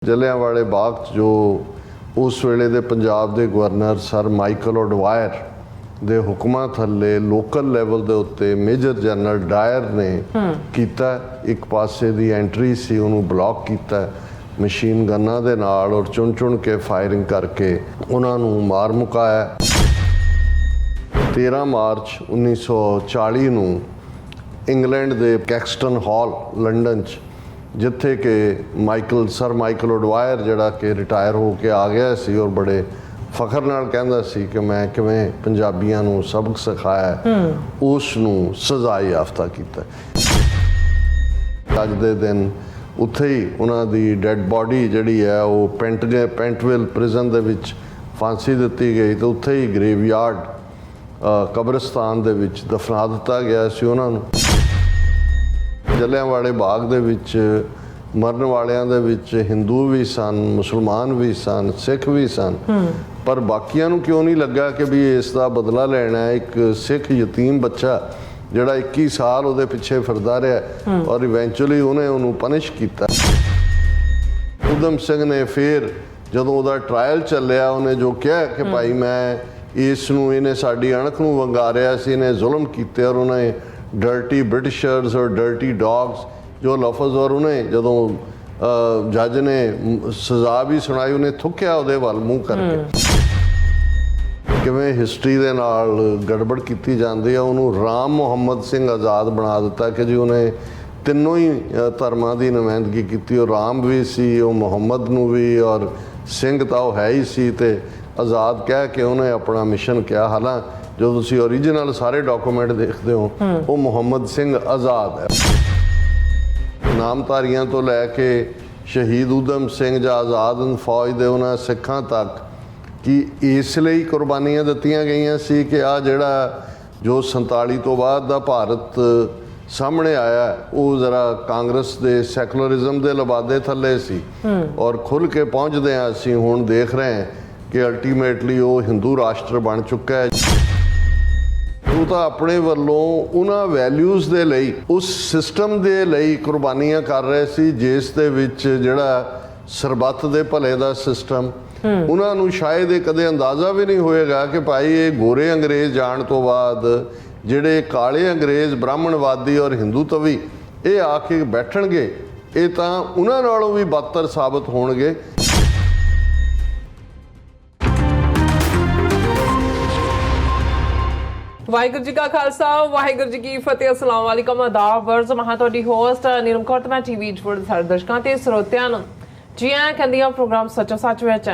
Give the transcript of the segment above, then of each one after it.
ਜਲਿਆਂਵਾਲੇ ਬਾਗ 'ਚ ਜੋ ਉਸ ਵੇਲੇ ਦੇ ਪੰਜਾਬ ਦੇ ਗਵਰਨਰ ਸਰ ਮਾਈਕਲ ਓਡਵਾਇਰ ਦੇ ਹੁਕਮਾਂ ਥੱਲੇ ਲੋਕਲ ਲੈਵਲ ਦੇ ਉੱਤੇ ਮੇਜਰ ਜਨਰਲ ਡਾਇਰ ਨੇ ਕੀਤਾ। ਇੱਕ ਪਾਸੇ ਦੀ ਐਂਟਰੀ ਸੀ ਉਹਨੂੰ ਬਲੌਕ ਕੀਤਾ ਮਸ਼ੀਨ ਗਨਾਂ ਦੇ ਨਾਲ ਔਰ ਚੁਣ ਕੇ ਫਾਇਰਿੰਗ ਕਰਕੇ ਉਹਨਾਂ ਨੂੰ ਮਾਰ ਮੁਕਾਇਆ। 13 ਮਾਰਚ 1940 ਨੂੰ ਇੰਗਲੈਂਡ ਦੇ ਕੈਕਸਟਨ ਹਾਲ ਲੰਡਨ 'ਚ ਜਿੱਥੇ ਕਿ ਸਰ ਮਾਈਕਲ ਓਡਵਾਇਰ ਜਿਹੜਾ ਕਿ ਰਿਟਾਇਰ ਹੋ ਕੇ ਆ ਗਿਆ ਸੀ ਔਰ ਬੜੇ ਫਖਰ ਨਾਲ ਕਹਿੰਦਾ ਸੀ ਕਿ ਮੈਂ ਕਿਵੇਂ ਪੰਜਾਬੀਆਂ ਨੂੰ ਸਬਕ ਸਿਖਾਇਆ, ਉਸ ਨੂੰ ਸਜ਼ਾ ਯਾਫਤਾ ਕੀਤਾ। ਅੱਜ ਦੇ ਦਿਨ ਉੱਥੇ ਹੀ ਉਹਨਾਂ ਦੀ ਡੈਡ ਬਾਡੀ ਜਿਹੜੀ ਹੈ ਉਹ ਪੈਂਟਵਿਲ ਪ੍ਰਿਜ਼ਨ ਦੇ ਵਿੱਚ ਫਾਂਸੀ ਦਿੱਤੀ ਗਈ ਤੇ ਉੱਥੇ ਹੀ ਗ੍ਰੇਵਯਾਰਡ ਕਬਰਸਤਾਨ ਦੇ ਵਿੱਚ ਦਫਨਾ ਦਿੱਤਾ ਗਿਆ ਸੀ ਉਹਨਾਂ ਨੂੰ। ਜਲਿਆਂਵਾਲੇ ਬਾਗ ਦੇ ਵਿੱਚ ਮਰਨ ਵਾਲਿਆਂ ਦੇ ਵਿੱਚ ਹਿੰਦੂ ਵੀ ਸਨ, ਮੁਸਲਮਾਨ ਵੀ ਸਨ, ਸਿੱਖ ਵੀ ਸਨ, ਪਰ ਬਾਕੀਆਂ ਨੂੰ ਕਿਉਂ ਨਹੀਂ ਲੱਗਾ ਕਿ ਵੀ ਇਸ ਦਾ ਬਦਲਾ ਲੈਣਾ ਹੈ। ਇੱਕ ਸਿੱਖ ਯਤੀਮ ਬੱਚਾ ਜਿਹੜਾ 21 ਸਾਲ ਉਹਦੇ ਪਿੱਛੇ ਫਿਰਦਾ ਰਿਹਾ ਔਰ ਇਵੈਂਚੁਅਲੀ ਉਹਨੂੰ ਪਨਿਸ਼ ਕੀਤਾ। ਊਧਮ ਸਿੰਘ ਨੇ ਫਿਰ ਜਦੋਂ ਉਹਦਾ ਟ੍ਰਾਇਲ ਚੱਲਿਆ ਉਹਨੇ ਜੋ ਕਿਹਾ ਕਿ ਭਾਈ ਮੈਂ ਇਹਨੇ ਸਾਡੀ ਅਣਖ ਨੂੰ ਵੰਗਾਰਿਆ ਸੀ, ਇਹਨੇ ਜ਼ੁਲਮ ਕੀਤੇ ਔਰ ਉਹਨੇ ਡਰਟੀ ਬ੍ਰਿਟਿਸ਼ਰਸ ਔਰ ਡਰਟੀ ਡੌਗਸ ਜੋ ਲਫ਼ਜ਼ ਔਰ ਉਹਨੇ ਜਦੋਂ ਜੱਜ ਨੇ ਸਜ਼ਾ ਵੀ ਸੁਣਾਈ ਉਹਨੇ ਥੁੱਕਿਆ ਉਹਦੇ ਵੱਲ ਮੂੰਹ ਕਰਕੇ। ਕਿਵੇਂ ਹਿਸਟਰੀ ਦੇ ਨਾਲ ਗੜਬੜ ਕੀਤੀ ਜਾਂਦੀ ਆ। ਉਹਨੂੰ ਰਾਮ ਮੁਹੰਮਦ ਸਿੰਘ ਆਜ਼ਾਦ ਬਣਾ ਦਿੱਤਾ ਕਿ ਜੀ ਉਹਨੇ ਤਿੰਨੋਂ ਹੀ ਧਰਮਾਂ ਦੀ ਨੁਮਾਇੰਦਗੀ ਕੀਤੀ। ਉਹ ਰਾਮ ਵੀ ਸੀ, ਉਹ ਮੁਹੰਮਦ ਨੂੰ ਵੀ ਔਰ ਸਿੰਘ ਤਾਂ ਉਹ ਹੈ ਹੀ ਸੀ ਤੇ ਆਜ਼ਾਦ ਕਹਿ ਕੇ ਉਹਨੇ ਆਪਣਾ ਮਿਸ਼ਨ ਕਿਹਾ। ਹਾਲਾਂਕਿ ਜੋ ਤੁਸੀਂ ਓਰੀਜਨਲ ਸਾਰੇ ਡਾਕੂਮੈਂਟ ਦੇਖਦੇ ਹੋ ਉਹ ਮੁਹੰਮਦ ਸਿੰਘ ਆਜ਼ਾਦ ਹੈ। ਨਾਮਧਾਰੀਆਂ ਤੋਂ ਲੈ ਕੇ ਸ਼ਹੀਦ ਊਧਮ ਸਿੰਘ ਜਾਂ ਆਜ਼ਾਦ ਫੌਜ ਦੇ ਉਹਨਾਂ ਸਿੱਖਾਂ ਤੱਕ ਕਿ ਇਸ ਲਈ ਕੁਰਬਾਨੀਆਂ ਦਿੱਤੀਆਂ ਗਈਆਂ ਸੀ ਕਿ ਆ ਜਿਹੜਾ ਜੋ 47 ਤੋਂ ਬਾਅਦ ਦਾ ਭਾਰਤ ਸਾਹਮਣੇ ਆਇਆ ਉਹ ਜ਼ਰਾ ਕਾਂਗਰਸ ਦੇ ਸੈਕੂਲਰਿਜ਼ਮ ਦੇ ਲਬਾਦੇ ਥੱਲੇ ਸੀ ਔਰ ਖੁੱਲ੍ਹ ਕੇ ਪਹੁੰਚਦੇ ਹਾਂ ਅਸੀਂ ਹੁਣ ਦੇਖ ਰਹੇ ਹਾਂ ਕਿ ਅਲਟੀਮੇਟਲੀ ਉਹ ਹਿੰਦੂ ਰਾਸ਼ਟਰ ਬਣ ਚੁੱਕਾ ਹੈ। ਉਹ ਤਾਂ ਆਪਣੇ ਵੱਲੋਂ ਉਹਨਾਂ ਵੈਲਿਊਜ਼ ਦੇ ਲਈ ਉਸ ਸਿਸਟਮ ਦੇ ਲਈ ਕੁਰਬਾਨੀਆਂ ਕਰ ਰਹੇ ਸੀ ਜਿਸ ਦੇ ਵਿੱਚ ਜਿਹੜਾ ਸਰਬੱਤ ਦੇ ਭਲੇ ਦਾ ਸਿਸਟਮ ਉਹਨਾਂ ਨੂੰ ਸ਼ਾਇਦ ਇਹ ਕਦੇ ਅੰਦਾਜ਼ਾ ਵੀ ਨਹੀਂ ਹੋਏਗਾ ਕਿ ਭਾਈ ਇਹ ਗੋਰੇ ਅੰਗਰੇਜ਼ ਜਾਣ ਤੋਂ ਬਾਅਦ ਜਿਹੜੇ ਕਾਲੇ ਅੰਗਰੇਜ਼ ਬ੍ਰਾਹਮਣਵਾਦੀ ਔਰ ਹਿੰਦੂ ਤਵੀ ਇਹ ਆ ਕੇ ਬੈਠਣਗੇ, ਇਹ ਤਾਂ ਉਹਨਾਂ ਨਾਲੋਂ ਵੀ ਬਦਤਰ ਸਾਬਤ ਹੋਣਗੇ। ਵਾਹਿਗੁਰੂ ਜੀ ਕਾ ਖਾਲਸਾ ਵਾਹਿਗੁਰੂ ਜੀ ਕੀ ਫਤਿਹ। ਅਸਲਾਮ ਵਾਲੇਕਮ ਆਦਾਬ ਵਰਜ਼ ਮੈਂ ਤੁਹਾਡੀ ਹੋਸਟ ਨੀਲਮ ਕੌਰ ਤੇ ਮੈਂ ਟੀਵੀ ਫੋਰ ਸਾਰੇ ਦਰਸ਼ਕਾਂ ਤੇ ਸਰੋਤਿਆਂ ਨੂੰ ਜੀ ਆਇਆਂ ਕਹਿੰਦੀ ਆ ਪ੍ਰੋਗਰਾਮ ਸੱਚੋ ਸੱਚ ਵਿੱਚ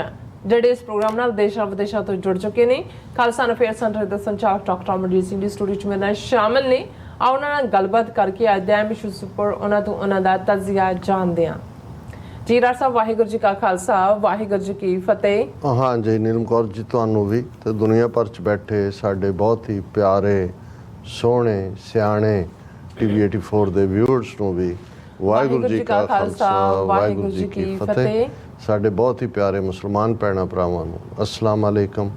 ਜਿਹੜੇ ਇਸ ਪ੍ਰੋਗਰਾਮ ਨਾਲ ਦੇਸ਼ਾਂ ਵਿਦੇਸ਼ਾਂ ਤੋਂ ਜੁੜ ਚੁੱਕੇ ਨੇ। ਖਾਲਸਾ ਅਫੇਅਰ ਸੈਂਟਰ ਦੇ ਸੰਚਾਲਕ ਡਾਕਟਰ ਅਮਰਜੀਤ ਸਿੰਘ ਦੀ ਸਟੂਡੀਓ 'ਚ ਮੇਰੇ ਨਾਲ ਸ਼ਾਮਿਲ ਨੇ। ਆ ਉਹਨਾਂ ਨਾਲ ਗੱਲਬਾਤ ਕਰਕੇ ਅੱਜ ਦੇ ਅਹਿਮ ਇਸ਼ੂਜ਼ ਉੱਪਰ ਉਹਨਾਂ ਦਾ ਤਜਜ਼ੀਆ ਜਾਣਦੇ ਹਾਂ। ਜੀ ਡਾਕਟਰ ਸਾਹਿਬ ਵਾਹਿਗੁਰੂ ਜੀ ਕਾ ਖਾਲਸਾ ਵਾਹਿਗੁਰੂ ਜੀ ਕੀ ਫਤਿਹ। ਹਾਂ ਜੀ ਨੀਲਮ ਕੌਰ ਜੀ ਤੁਹਾਨੂੰ ਵੀ ਤੇ ਦੁਨੀਆ ਭਰ 'ਚ ਬੈਠੇ ਸਾਡੇ ਬਹੁਤ ਹੀ ਪਿਆਰੇ ਸੋਹਣੇ ਸਿਆਣੇ ਟੀਵੀ 84 ਦੇ ਵਿਊਅਰਸ ਨੂੰ ਵੀ ਵਾਹਿਗੁਰੂ ਜੀ ਕਾ ਖਾਲਸਾ ਵਾਹਿਗੁਰੂ ਜੀ ਕੀ ਫਤਿਹ। ਸਾਡੇ ਬਹੁਤ ਹੀ ਪਿਆਰੇ ਮੁਸਲਮਾਨ ਭੈਣਾਂ ਭਰਾਵਾਂ ਨੂੰ ਅਸਲਾਮ ਅਲੈਕਮ।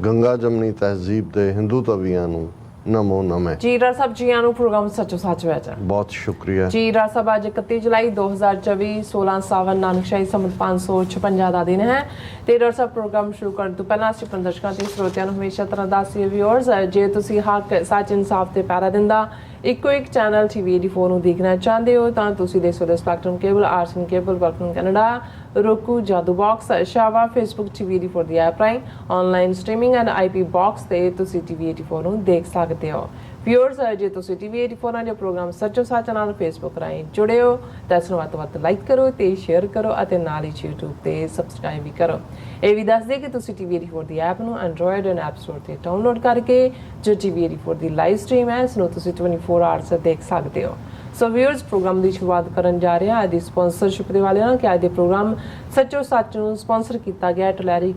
ਗੰਗਾ ਜਮਨੀ ਤਹਿਜ਼ੀਬ ਦੇ ਹਿੰਦੂ ਤਵੀਆਂ ਨੂੰ ਨਮੋ ਨਮੇ। ਜੀ ਡਾਕਟਰ ਸਾਹਿਬ ਜੀ ਆਨੂੰ ਪ੍ਰੋਗਰਾਮ ਸੱਚੋ ਸੱਚ ਵਿੱਚ ਬਹੁਤ ਸ਼ੁਕਰੀਆ। ਜੀ ਡਾਕਟਰ ਸਾਹਿਬ ਅੱਜ 31 ਜੁਲਾਈ 2024 16 ਸਾਵਨ ਨਾਨਕਸ਼ਾਹੀ ਸੰਮਤ 556 ਦਾ ਦਿਨ ਹੈ ਤੇ ਡਾਕਟਰ ਸਾਹਿਬ ਪ੍ਰੋਗਰਾਮ ਸ਼ੁਰੂ ਕਰਨ ਤੋਂ ਪਹਿਲਾਂ ਅਸੀਂ ਆਪਣੇ ਦਰਸ਼ਕਾਂ ਤੇ ਸਰੋਤਿਆਂ ਨੂੰ ਹਮੇਸ਼ਾ ਤਰ੍ਹਾਂ ਦੱਸਦੇ ਵਿਊਅਰਸ ਜੇ ਤੁਸੀਂ ਹੱਕ ਸੱਚ ਇਨਸਾਫ ਤੇ ਪੈਰਾ ਦਿੰਦਾ ਇੱਕੋ ਇੱਕ ਚੈਨਲ ਟੀਵੀ 84 ਨੂੰ ਦੇਖਣਾ ਚਾਹੁੰਦੇ ਹੋ ਤਾਂ ਤੁਸੀਂ ਦੇਖ ਸਕਦੇ ਹੋ ਸਪੈਕਟਰਮ ਕੇਬਲ, ਆਰਸਨ ਕੇਬਲ, ਵਰਕਨ ਕੈਨੇਡਾ, roku, ਜਾਦੂ ਬਾਕਸ, ਸ਼ਾਵਾ, ਫੇਸਬੁੱਕ ਟੀਵੀ 84 ਦੀ ਐਪ ਰਾਹੀਂ online streaming and IP box ਤੇ ਤੁਸੀਂ ਟੀਵੀ 84 ਨੂੰ ਦੇਖ ਸਕਦੇ ਹੋ। ਵਿਊਅਰਸ ਜੇ ਤੁਸੀਂ ਟੀਵੀ 84 ਨਾਲ ਪ੍ਰੋਗਰਾਮ ਸੱਚੋ ਸੱਚ ਨਾਲ ਫੇਸਬੁੱਕ ਰਾਹੀਂ ਜੁੜੇ ਹੋ ਤਾਂ ਇਸ ਨੂੰ ਵੱਧ ਤੋਂ ਵੱਧ ਲਾਈਕ ਕਰੋ ਤੇ ਸ਼ੇਅਰ ਕਰੋ ਅਤੇ ਨਾਲ ਹੀ YouTube ਤੇ ਸਬਸਕ੍ਰਾਈਬ ਵੀ ਕਰੋ। ਇਹ ਵੀ ਦੱਸ ਦੇ ਕਿ ਤੁਸੀਂ ਟੀਵੀ 84 ਦੀ ਐਪ ਨੂੰ ਐਂਡਰੋਇਡ ਐਂਡ ਐਪ ਸਟੋਰ ਤੇ ਡਾਊਨਲੋਡ ਕਰਕੇ ਜੋ ਟੀਵੀ 84 ਦੀ ਲਾਈਵ ਸਟ੍ਰੀਮ ਹੈ ਇਸ ਨੂੰ ਤੁਸੀਂ 24 ਆਵਰਸ ਦੇਖ ਸਕਦੇ ਹੋ। ਸੋ ਵਿਊਅਰਸ ਪ੍ਰੋਗਰਾਮ ਦੀ ਸ਼ੁਰੂਆਤ ਕਰਨ ਜਾ ਰਹੇ ਹਾਂ ਅੱਜ ਦੀ ਸਪਾਂਸਰਸ਼ਿਪ ਦੇ ਵਾਲੇ ਨਾਲ ਕਿ ਅੱਜ ਦੇ ਪ੍ਰੋਗਰਾਮ ਸੱਚੋ ਸੱਚ ਨੂੰ ਸਪਾਂਸਰ ਕੀਤਾ ਗਿਆ ਟਲੈਰੀ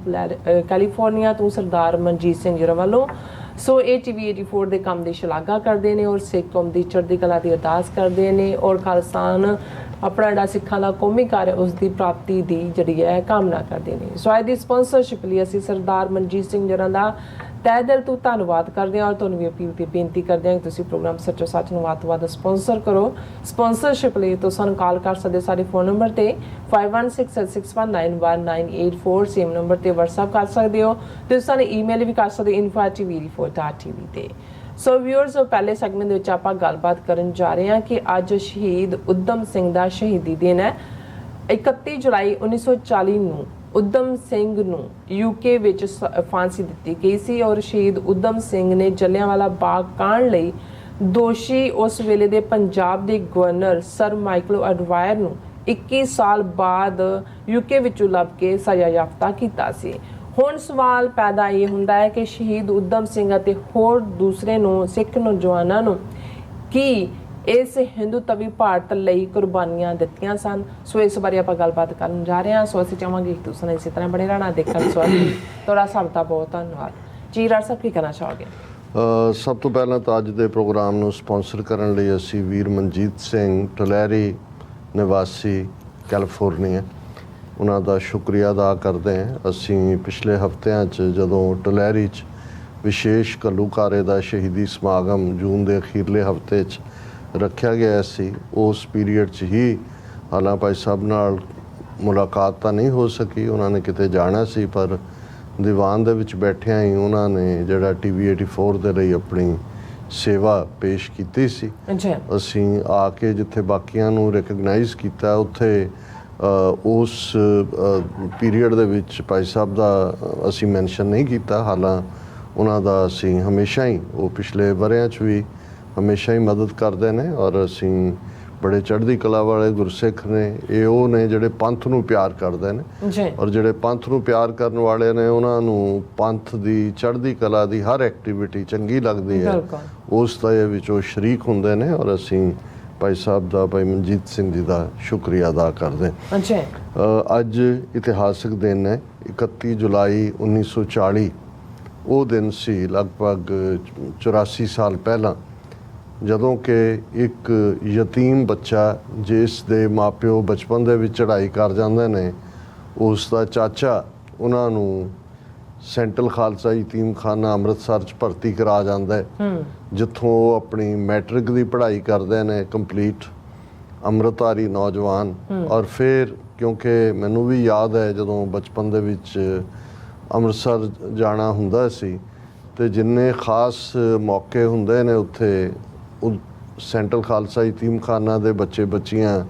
ਕੈਲੀਫੋਰਨੀਆ ਤੋਂ ਸਰਦਾਰ ਮਨਜੀਤ ਸਿੰਘ ਜੀ ਵੱਲੋਂ। ਸੋ ਇਹ ਟੀਵੀ 84 ਦੇ ਕੰਮ ਦੀ ਸ਼ਲਾਘਾ ਕਰਦੇ ਨੇ ਔਰ ਸਿੱਖ ਕੌਮ ਦੀ ਚੜ੍ਹਦੀ ਕਲਾ ਦੀ ਅਰਦਾਸ ਕਰਦੇ ਨੇ ਔਰ ਖਾਲਸਾਨ ਆਪਣਾ ਜਿਹੜਾ ਸਿੱਖਾਂ ਦਾ ਕੌਮੀ ਕਾਰਜ ਉਸ ਦੀ ਪ੍ਰਾਪਤੀ ਦੀ ਜਿਹੜੀ ਹੈ ਕਾਮਨਾ ਕਰਦੇ ਨੇ। ਸੋ ਅੱਜ ਦੀ ਸਪਾਂਸਰਸ਼ਿਪ ਲਈ ਅਸੀਂ ਸਰਦਾਰ ਮਨਜੀਤ ਸਿੰਘ ਜੀ ਦਾ ਤਹਿ ਦਿਲ ਤੋਂ ਧੰਨਵਾਦ ਕਰਦੇ ਹਾਂ ਔਰ ਤੁਹਾਨੂੰ ਵੀ ਅਪੀਲ ਤੇ ਬੇਨਤੀ ਕਰਦੇ ਹਾਂ ਕਿ ਤੁਸੀਂ ਪ੍ਰੋਗਰਾਮ ਸੱਚੋ ਸੱਚ ਨੂੰ ਵੱਧ ਤੋਂ ਵੱਧ ਸਪਾਂਸਰ ਕਰੋ। ਸਪਾਂਸਰਸ਼ਿਪ ਲਈ ਤੁਸੀਂ ਸਾਨੂੰ ਕਾਲ ਕਰ ਸਕਦੇ ਸਾਡੇ ਫੋਨ ਨੰਬਰ ਤੇ 5166191984 ਸੇਮ ਨੰਬਰ ਤੇ WhatsApp ਕਰ ਸਕਦੇ ਹੋ ਤੇ ਸਾਨੂੰ ਈਮੇਲ ਵੀ ਕਰ ਸਕਦੇ info@tv4.tv ਤੇ। ਸੋ ਵਿਊਅਰਸ, ਪਹਿਲੇ ਸੈਗਮੈਂਟ ਦੇ ਵਿੱਚ ਆਪਾਂ ਗੱਲਬਾਤ ਕਰਨ ਜਾ ਰਹੇ ਹਾਂ ਕਿ ਅੱਜ ਸ਼ਹੀਦ ਊਧਮ ਸਿੰਘ ਦਾ ਸ਼ਹੀਦੀ ਦਿਨ ਹੈ। 31 ਜੁਲਾਈ 1940 ਨੂੰ ਊਧਮ ਸਿੰਘ ਨੂੰ UK ਵਿੱਚ ਫਾਂਸੀ ਦਿੱਤੀ ਗਈ ਸੀ ਔਰ ਸ਼ਹੀਦ ਊਧਮ ਸਿੰਘ ਨੇ ਜਲਿਆਂਵਾਲਾ ਬਾਗ ਕਾਂਡ ਲਈ ਦੋਸ਼ੀ ਉਸ ਵੇਲੇ ਦੇ ਪੰਜਾਬ ਦੇ ਗਵਰਨਰ ਸਰ ਮਾਈਕਲ ਐਡਵਾਇਰ ਨੂੰ 21 ਸਾਲ ਬਾਅਦ UK ਵਿੱਚੋਂ ਲੱਭ ਕੇ ਸਜ਼ਾ ਯਾਫਤਾ ਕੀਤਾ ਸੀ। ਹੁਣ ਸਵਾਲ ਪੈਦਾ ਇਹ ਹੁੰਦਾ ਹੈ ਕਿ ਸ਼ਹੀਦ ਊਧਮ ਸਿੰਘ ਅਤੇ ਹੋਰ ਦੂਸਰੇ ਨੂੰ ਸਿੱਖ ਨੌਜਵਾਨਾਂ ਨੂੰ ਕੀ ਇਸ ਹਿੰਦੂਤਵੀ ਭਾਰਤ ਲਈ ਕੁਰਬਾਨੀਆਂ ਦਿੱਤੀਆਂ ਸਨ। ਸੋ ਇਸ ਬਾਰੇ ਆਪਾਂ ਗੱਲਬਾਤ ਕਰਨ ਜਾ ਰਹੇ ਹਾਂ। ਸੋ ਅਸੀਂ ਚਾਹਾਂਗੇ ਕਿ ਤੁਸੀਂ ਇਸੇ ਤਰ੍ਹਾਂ ਬਣੇ ਰਹਿਣਾ ਦੇਖਣ। ਸੋ ਤੁਹਾਡਾ ਸਭ ਦਾ ਬਹੁਤ ਧੰਨਵਾਦ ਜੀ। ਰਾਜ ਸਾਹਿਬ ਕੀ ਕਹਿਣਾ ਚਾਹੋਗੇ? ਸਭ ਤੋਂ ਪਹਿਲਾਂ ਤਾਂ ਅੱਜ ਦੇ ਪ੍ਰੋਗਰਾਮ ਨੂੰ ਸਪਾਂਸਰ ਕਰਨ ਲਈ ਅਸੀਂ ਵੀਰ ਮਨਜੀਤ ਸਿੰਘ ਟਲੈਰੀ ਨਿਵਾਸੀ ਕੈਲੀਫੋਰਨੀਆ ਉਹਨਾਂ ਦਾ ਸ਼ੁਕਰੀਆ ਅਦਾ ਕਰਦੇ ਹਾਂ। ਅਸੀਂ ਪਿਛਲੇ ਹਫ਼ਤਿਆਂ 'ਚ ਜਦੋਂ ਟਲੈਰੀ 'ਚ ਵਿਸ਼ੇਸ਼ ਘੱਲੂਘਾਰੇ ਦਾ ਸ਼ਹੀਦੀ ਸਮਾਗਮ ਜੂਨ ਦੇ ਅਖੀਰਲੇ ਹਫ਼ਤੇ 'ਚ ਰੱਖਿਆ ਗਿਆ ਸੀ, ਉਸ ਪੀਰੀਅਡ 'ਚ ਹੀ ਹਾਲਾਂ ਭਾਈ ਸਾਹਿਬ ਨਾਲ ਮੁਲਾਕਾਤ ਤਾਂ ਨਹੀਂ ਹੋ ਸਕੀ, ਉਹਨਾਂ ਨੇ ਕਿਤੇ ਜਾਣਾ ਸੀ, ਪਰ ਦੀਵਾਨ ਦੇ ਵਿੱਚ ਬੈਠਿਆਂ ਹੀ ਉਹਨਾਂ ਨੇ ਜਿਹੜਾ TV 84 ਦੇ ਲਈ ਆਪਣੀ ਸੇਵਾ ਪੇਸ਼ ਕੀਤੀ ਸੀ। ਅਸੀਂ ਆ ਕੇ ਜਿੱਥੇ ਬਾਕੀਆਂ ਨੂੰ ਰਿਕਗਨਾਈਜ਼ ਕੀਤਾ ਉੱਥੇ ਉਸ ਪੀਰੀਅਡ ਦੇ ਵਿੱਚ ਭਾਈ ਸਾਹਿਬ ਦਾ ਅਸੀਂ ਮੈਂਸ਼ਨ ਨਹੀਂ ਕੀਤਾ। ਹਾਲਾਂ ਉਹਨਾਂ ਦਾ ਅਸੀਂ ਹਮੇਸ਼ਾ ਹੀ, ਉਹ ਪਿਛਲੇ ਵਰ੍ਹਿਆਂ 'ਚ ਵੀ ਹਮੇਸ਼ਾ ਹੀ ਮਦਦ ਕਰਦੇ ਨੇ ਔਰ ਅਸੀਂ ਬੜੇ ਚੜ੍ਹਦੀ ਕਲਾ ਵਾਲੇ ਗੁਰਸਿੱਖ ਨੇ। ਇਹ ਉਹ ਨੇ ਜਿਹੜੇ ਪੰਥ ਨੂੰ ਪਿਆਰ ਕਰਦੇ ਨੇ ਔਰ ਜਿਹੜੇ ਪੰਥ ਨੂੰ ਪਿਆਰ ਕਰਨ ਵਾਲੇ ਨੇ ਉਹਨਾਂ ਨੂੰ ਪੰਥ ਦੀ ਚੜ੍ਹਦੀ ਕਲਾ ਦੀ ਹਰ ਐਕਟੀਵਿਟੀ ਚੰਗੀ ਲੱਗਦੀ ਹੈ, ਉਸ ਦੇ ਵਿੱਚ ਉਹ ਸ਼ਰੀਕ ਹੁੰਦੇ ਨੇ ਔਰ ਅਸੀਂ ਭਾਈ ਸਾਹਿਬ ਦਾ, ਭਾਈ ਮਨਜੀਤ ਸਿੰਘ ਜੀ ਦਾ ਸ਼ੁਕਰੀਆ ਅਦਾ ਕਰਦੇ ਹਾਂ। ਅੱਜ ਇਤਿਹਾਸਕ ਦਿਨ ਹੈ 31 ਜੁਲਾਈ 1940। ਉਹ ਦਿਨ ਸੀ ਲਗਭਗ 84 ਸਾਲ ਪਹਿਲਾਂ, ਜਦੋਂ ਕਿ ਇੱਕ ਯਤੀਮ ਬੱਚਾ ਜਿਸ ਦੇ ਮਾਪਿਓ ਬਚਪਨ ਦੇ ਵਿੱਚ ਚੜ੍ਹਾਈ ਕਰ ਜਾਂਦੇ ਨੇ, ਉਸ ਦਾ ਚਾਚਾ ਉਹਨਾਂ ਨੂੰ ਸੈਂਟਰਲ ਖਾਲਸਾ ਯਤੀਮਖਾਨਾ ਅੰਮ੍ਰਿਤਸਰ 'ਚ ਭਰਤੀ ਕਰਾ ਜਾਂਦਾ ਹੈ, ਜਿੱਥੋਂ ਉਹ ਆਪਣੀ ਮੈਟ੍ਰਿਕ ਦੀ ਪੜ੍ਹਾਈ ਕਰਦੇ ਨੇ ਕੰਪਲੀਟ, ਅੰਮ੍ਰਿਤਧਾਰੀ ਨੌਜਵਾਨ। ਔਰ ਫਿਰ ਕਿਉਂਕਿ ਮੈਨੂੰ ਵੀ ਯਾਦ ਹੈ ਜਦੋਂ ਬਚਪਨ ਦੇ ਵਿੱਚ ਅੰਮ੍ਰਿਤਸਰ ਜਾਣਾ ਹੁੰਦਾ ਸੀ ਤੇ ਜਿੰਨੇ ਖਾਸ ਮੌਕੇ ਹੁੰਦੇ ਨੇ ਉੱਥੇ ਸੈਂਟਰਲ ਖਾਲਸਾ ਯਤੀਮਖਾਨਾ ਦੇ ਬੱਚੇ ਬੱਚੀਆਂ,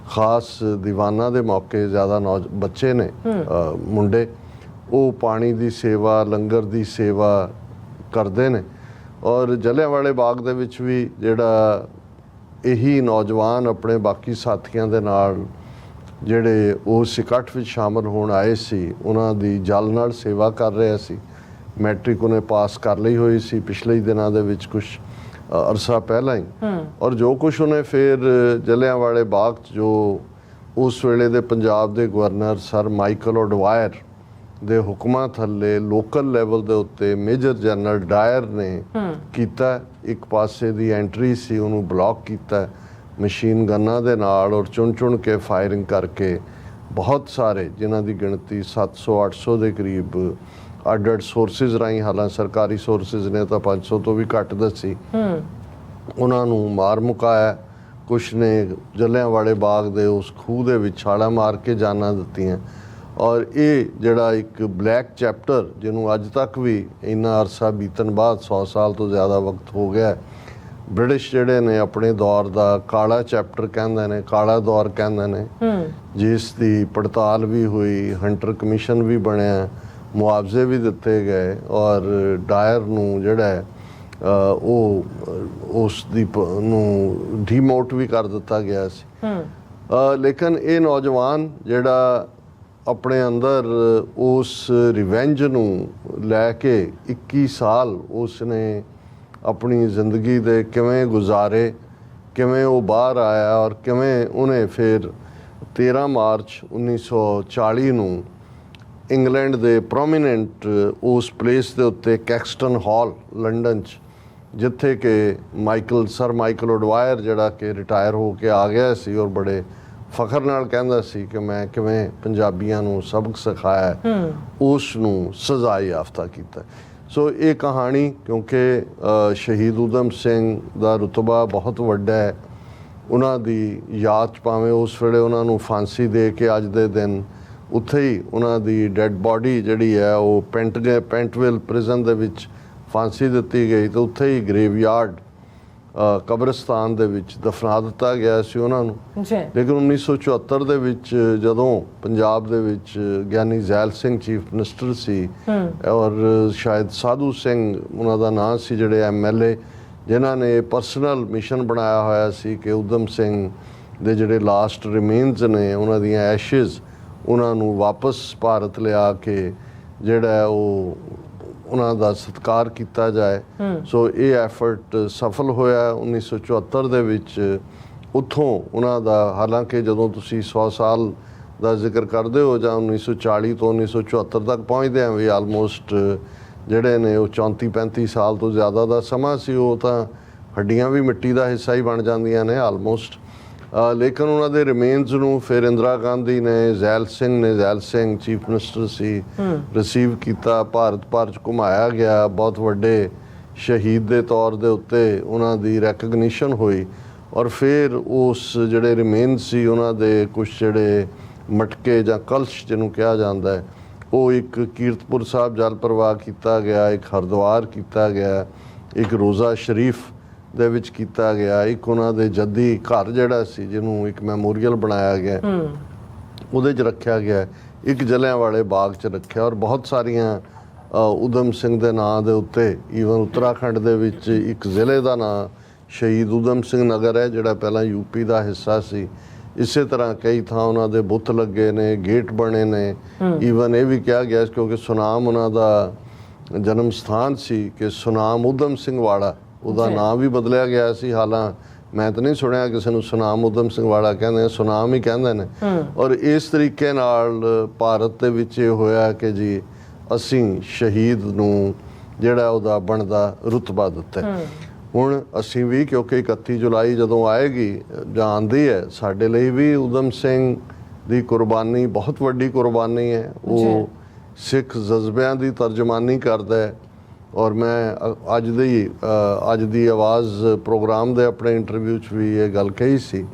ਖਾਸ ਦੀਵਾਨਾਂ ਦੇ ਮੌਕੇ ਜ਼ਿਆਦਾ ਬੱਚੇ ਨੇ ਮੁੰਡੇ, ਉਹ ਪਾਣੀ ਦੀ ਸੇਵਾ, ਲੰਗਰ ਦੀ ਸੇਵਾ ਕਰਦੇ ਨੇ। ਔਰ ਜਲਿਆਂਵਾਲੇ ਬਾਗ ਦੇ ਵਿੱਚ ਵੀ ਜਿਹੜਾ ਇਹੀ ਨੌਜਵਾਨ ਆਪਣੇ ਬਾਕੀ ਸਾਥੀਆਂ ਦੇ ਨਾਲ ਜਿਹੜੇ ਉਸ ਇਕੱਠ ਵਿੱਚ ਸ਼ਾਮਲ ਹੋਣ ਆਏ ਸੀ, ਉਹਨਾਂ ਦੀ ਜਲ ਨਾਲ ਸੇਵਾ ਕਰ ਰਿਹਾ ਸੀ। ਮੈਟ੍ਰਿਕ ਉਹਨੇ ਪਾਸ ਕਰ ਲਈ ਹੋਈ ਸੀ ਪਿਛਲੇ ਦਿਨਾਂ ਦੇ ਵਿੱਚ, ਕੁਛ ਅਰਸਾ ਪਹਿਲਾਂ ਹੀ। ਔਰ ਜੋ ਕੁਛ ਉਹਨੇ ਫਿਰ ਜਲਿਆਂਵਾਲੇ ਬਾਗ 'ਚ ਜੋ ਉਸ ਵੇਲੇ ਦੇ ਪੰਜਾਬ ਦੇ ਗਵਰਨਰ ਸਰ ਮਾਈਕਲ ਐਡਵਾਇਰ ਦੇ ਹੁਕਮਾਂ ਥੱਲੇ ਲੋਕਲ ਲੈਵਲ ਦੇ ਉੱਤੇ ਮੇਜਰ ਜਨਰਲ ਡਾਇਰ ਨੇ ਕੀਤਾ, ਇੱਕ ਪਾਸੇ ਦੀ ਐਂਟਰੀ ਸੀ ਉਹਨੂੰ ਬਲੌਕ ਕੀਤਾ ਮਸ਼ੀਨ ਗਨਾਂ ਦੇ ਨਾਲ ਔਰ ਚੁਣ ਕੇ ਫਾਇਰਿੰਗ ਕਰਕੇ ਬਹੁਤ ਸਾਰੇ, ਜਿਨ੍ਹਾਂ ਦੀ ਗਿਣਤੀ 700-800 ਦੇ ਕਰੀਬ ਅੱਡ ਸੋਰਸਿਸ ਰਾਹੀਂ, ਹਾਲਾਂ ਸਰਕਾਰੀ ਸੋਰਸਿਸ ਨੇ ਤਾਂ 500 ਤੋਂ ਵੀ ਘੱਟ ਦੱਸੀ, ਉਹਨਾਂ ਨੂੰ ਮਾਰ ਮੁਕਾਇਆ। ਕੁਛ ਨੇ ਜਲਿਆਂਵਾਲੇ ਬਾਗ ਦੇ ਉਸ ਖੂਹ ਦੇ ਵਿੱਚ ਛਾਲਾਂ ਮਾਰ ਕੇ ਜਾਨਾਂ ਦਿੱਤੀਆਂ। ਔਰ ਇਹ ਜਿਹੜਾ ਇੱਕ ਬਲੈਕ ਚੈਪਟਰ, ਜਿਹਨੂੰ ਅੱਜ ਤੱਕ ਵੀ ਇੰਨਾ ਅਰਸਾ ਬੀਤਣ ਬਾਅਦ 100 ਸਾਲ ਤੋਂ ਜ਼ਿਆਦਾ ਵਕਤ ਹੋ ਗਿਆ, ਬ੍ਰਿਟਿਸ਼ ਜਿਹੜੇ ਨੇ ਆਪਣੇ ਦੌਰ ਦਾ ਕਾਲਾ ਚੈਪਟਰ ਕਹਿੰਦੇ ਨੇ, ਕਾਲਾ ਦੌਰ ਕਹਿੰਦੇ ਨੇ, ਜਿਸ ਦੀ ਪੜਤਾਲ ਵੀ ਹੋਈ, ਹੰਟਰ ਕਮਿਸ਼ਨ ਵੀ ਬਣਿਆ, ਮੁਆਵਜ਼ੇ ਵੀ ਦਿੱਤੇ ਗਏ ਔਰ ਡਾਇਰ ਨੂੰ ਜਿਹੜਾ ਉਹ ਉਸ ਦੀ ਨੂੰ ਡੀਮੋਟ ਵੀ ਕਰ ਦਿੱਤਾ ਗਿਆ ਸੀ। ਲੇਕਿਨ ਇਹ ਨੌਜਵਾਨ ਜਿਹੜਾ ਆਪਣੇ ਅੰਦਰ ਉਸ ਰਿਵੈਂਜ ਨੂੰ ਲੈ ਕੇ 21 ਸਾਲ ਉਸ ਨੇ ਆਪਣੀ ਜ਼ਿੰਦਗੀ ਦੇ ਕਿਵੇਂ ਗੁਜ਼ਾਰੇ, ਕਿਵੇਂ ਉਹ ਬਾਹਰ ਆਇਆ ਔਰ ਕਿਵੇਂ ਉਹਨੇ ਫਿਰ 13 ਮਾਰਚ 1940 ਨੂੰ ਇੰਗਲੈਂਡ ਦੇ ਪ੍ਰੋਮੀਨੈਂਟ ਉਸ ਪਲੇਸ ਦੇ ਉੱਤੇ ਕੈਕਸਟਨ ਹਾਲ ਲੰਡਨ 'ਚ, ਜਿੱਥੇ ਕਿ ਸਰ ਮਾਈਕਲ ਐਡਵਾਇਰ ਜਿਹੜਾ ਕਿ ਰਿਟਾਇਰ ਹੋ ਕੇ ਆ ਗਿਆ ਸੀ ਔਰ ਬੜੇ ਫਖਰ ਨਾਲ ਕਹਿੰਦਾ ਸੀ ਕਿ ਮੈਂ ਕਿਵੇਂ ਪੰਜਾਬੀਆਂ ਨੂੰ ਸਬਕ ਸਿਖਾਇਆ, ਉਸ ਨੂੰ ਸਜ਼ਾ ਯਾਫਤਾ ਕੀਤਾ। ਸੋ ਇਹ ਕਹਾਣੀ ਕਿਉਂਕਿ ਸ਼ਹੀਦ ਊਧਮ ਸਿੰਘ ਦਾ ਰੁਤਬਾ ਬਹੁਤ ਵੱਡਾ ਹੈ, ਉਹਨਾਂ ਦੀ ਯਾਦ 'ਚ ਭਾਵੇਂ ਉਸ ਵੇਲੇ ਉਹਨਾਂ ਨੂੰ ਫਾਂਸੀ ਦੇ ਕੇ ਅੱਜ ਦੇ ਦਿਨ ਉੱਥੇ ਹੀ ਉਹਨਾਂ ਦੀ ਡੈੱਡ ਬਾਡੀ ਜਿਹੜੀ ਹੈ ਉਹ ਪੈਂਟਵਿਲ ਪ੍ਰਿਜ਼ਨ ਦੇ ਵਿੱਚ ਫਾਂਸੀ ਦਿੱਤੀ ਗਈ ਤੇ ਉੱਥੇ ਹੀ ਗ੍ਰੇਵਯਾਰਡ ਕਬਰਸਤਾਨ ਦੇ ਵਿੱਚ ਦਫਨਾ ਦਿੱਤਾ ਗਿਆ ਸੀ ਉਹਨਾਂ ਨੂੰ। ਲੇਕਿਨ 1974 ਦੇ ਵਿੱਚ ਜਦੋਂ ਪੰਜਾਬ ਦੇ ਵਿੱਚ ਗਿਆਨੀ ਜ਼ੈਲ ਸਿੰਘ ਚੀਫ ਮਿਨਿਸਟਰ ਸੀ ਔਰ ਸ਼ਾਇਦ ਸਾਧੂ ਸਿੰਘ ਉਹਨਾਂ ਦਾ ਨਾਂ ਸੀ, ਜਿਹੜੇ MLA ਜਿਨ੍ਹਾਂ ਨੇ ਪਰਸਨਲ ਮਿਸ਼ਨ ਬਣਾਇਆ ਹੋਇਆ ਸੀ ਕਿ ਊਧਮ ਸਿੰਘ ਦੇ ਜਿਹੜੇ ਲਾਸਟ ਰਿਮੇਨਸ ਨੇ ਉਹਨਾਂ ਦੀਆਂ ਐਸ਼ਿਜ਼ ਉਹਨਾਂ ਨੂੰ ਵਾਪਸ ਭਾਰਤ ਲਿਆ ਕੇ ਜਿਹੜਾ ਉਹ ਉਹਨਾਂ ਦਾ ਸਤਿਕਾਰ ਕੀਤਾ ਜਾਏ। ਸੋ ਇਹ ਐਫਰਟ ਸਫਲ ਹੋਇਆ 1974 ਦੇ ਵਿੱਚ। ਉੱਥੋਂ ਉਹਨਾਂ ਦਾ, ਹਾਲਾਂਕਿ ਜਦੋਂ ਤੁਸੀਂ 100 ਸਾਲ ਦਾ ਜ਼ਿਕਰ ਕਰਦੇ ਹੋ ਜਾਂ 1940 ਤੋਂ 1974 ਤੱਕ ਪਹੁੰਚਦੇ ਹਾਂ ਵੀ ਆਲਮੋਸਟ ਜਿਹੜੇ ਨੇ ਉਹ 34-35 ਸਾਲ ਤੋਂ ਜ਼ਿਆਦਾ ਦਾ ਸਮਾਂ ਸੀ, ਉਹ ਤਾਂ ਹੱਡੀਆਂ ਵੀ ਮਿੱਟੀ ਦਾ ਹਿੱਸਾ ਹੀ ਬਣ ਜਾਂਦੀਆਂ ਨੇ ਆਲਮੋਸਟ। ਲੇਕਿਨ ਉਹਨਾਂ ਦੇ ਰਿਮੇਨਸ ਨੂੰ ਫਿਰ ਇੰਦਰਾ ਗਾਂਧੀ ਨੇ, ਜ਼ੈਲ ਸਿੰਘ ਚੀਫ ਮਿਨਿਸਟਰ ਸੀ, ਰਿਸੀਵ ਕੀਤਾ, ਭਾਰਤ ਭਰ 'ਚ ਘੁਮਾਇਆ ਗਿਆ, ਬਹੁਤ ਵੱਡੇ ਸ਼ਹੀਦ ਦੇ ਤੌਰ ਦੇ ਉੱਤੇ ਉਹਨਾਂ ਦੀ ਰੈਕਗਨੀਸ਼ਨ ਹੋਈ। ਔਰ ਫਿਰ ਉਸ ਜਿਹੜੇ ਰਿਮੇਨਸ ਸੀ ਉਹਨਾਂ ਦੇ ਕੁਝ ਜਿਹੜੇ ਮਟਕੇ ਜਾਂ ਕਲਸ਼ ਜਿਹਨੂੰ ਕਿਹਾ ਜਾਂਦਾ ਹੈ, ਉਹ ਇੱਕ ਕੀਰਤਪੁਰ ਸਾਹਿਬ ਜਲ ਪ੍ਰਵਾਹ ਕੀਤਾ ਗਿਆ, ਇੱਕ ਹਰਿਦੁਆਰ ਕੀਤਾ ਗਿਆ, ਇੱਕ ਰੋਜ਼ਾ ਸ਼ਰੀਫ ਦੇ ਵਿੱਚ ਕੀਤਾ ਗਿਆ, ਇੱਕ ਉਹਨਾਂ ਦੇ ਜੱਦੀ ਘਰ ਜਿਹੜਾ ਸੀ ਜਿਹਨੂੰ ਇੱਕ ਮੈਮੋਰੀਅਲ ਬਣਾਇਆ ਗਿਆ ਉਹਦੇ 'ਚ ਰੱਖਿਆ ਗਿਆ, ਇੱਕ ਜਲਿਆਂਵਾਲੇ ਬਾਗ 'ਚ ਰੱਖਿਆ। ਔਰ ਬਹੁਤ ਸਾਰੀਆਂ ਊਧਮ ਸਿੰਘ ਦੇ ਨਾਂ ਦੇ ਉੱਤੇ, ਈਵਨ ਉੱਤਰਾਖੰਡ ਦੇ ਵਿੱਚ ਇੱਕ ਜ਼ਿਲ੍ਹੇ ਦਾ ਨਾਂ ਸ਼ਹੀਦ ਊਧਮ ਸਿੰਘ ਨਗਰ ਹੈ ਜਿਹੜਾ ਪਹਿਲਾਂ UP ਦਾ ਹਿੱਸਾ ਸੀ। ਇਸੇ ਤਰ੍ਹਾਂ ਕਈ ਥਾਂ ਉਹਨਾਂ ਦੇ ਬੁੱਤ ਲੱਗੇ ਨੇ, ਗੇਟ ਬਣੇ ਨੇ। ਈਵਨ ਇਹ ਵੀ ਕਿਹਾ ਗਿਆ ਕਿਉਂਕਿ ਸੁਨਾਮ ਉਹਨਾਂ ਦਾ ਜਨਮ ਸਥਾਨ ਸੀ ਕਿ ਸੁਨਾਮ ਊਧਮ ਸਿੰਘ ਵਾਲਾ, ਉਹਦਾ ਨਾਂ ਵੀ ਬਦਲਿਆ ਗਿਆ ਸੀ। ਹਾਲਾਂ ਮੈਂ ਤਾਂ ਨਹੀਂ ਸੁਣਿਆ ਕਿਸੇ ਨੂੰ ਸੁਨਾਮ ਊਧਮ ਸਿੰਘ ਵਾਲਾ ਕਹਿੰਦੇ, ਸੁਨਾਮ ਹੀ ਕਹਿੰਦੇ ਨੇ। ਔਰ ਇਸ ਤਰੀਕੇ ਨਾਲ ਭਾਰਤ ਦੇ ਵਿੱਚ ਇਹ ਹੋਇਆ ਕਿ ਜੀ ਅਸੀਂ ਸ਼ਹੀਦ ਨੂੰ ਜਿਹੜਾ ਉਹਦਾ ਬਣਦਾ ਰੁਤਬਾ ਦਿੱਤਾ। ਹੁਣ ਅਸੀਂ ਵੀ, ਕਿਉਂਕਿ 31 ਜੁਲਾਈ ਜਦੋਂ ਆਏਗੀ ਜਾਂ ਆਉਂਦੀ ਹੈ, ਸਾਡੇ ਲਈ ਵੀ ਊਧਮ ਸਿੰਘ ਦੀ ਕੁਰਬਾਨੀ ਬਹੁਤ ਵੱਡੀ ਕੁਰਬਾਨੀ ਹੈ। ਉਹ ਸਿੱਖ ਜਜ਼ਬਿਆਂ ਦੀ ਤਰਜਮਾਨੀ ਕਰਦਾ ਹੈ। ਔਰ ਮੈਂ ਅੱਜ ਦੀ ਆਵਾਜ਼ ਪ੍ਰੋਗਰਾਮ ਦੇ ਆਪਣੇ ਇੰਟਰਵਿਊ 'ਚ ਵੀ ਇਹ ਗੱਲ ਕਹੀ ਸੀ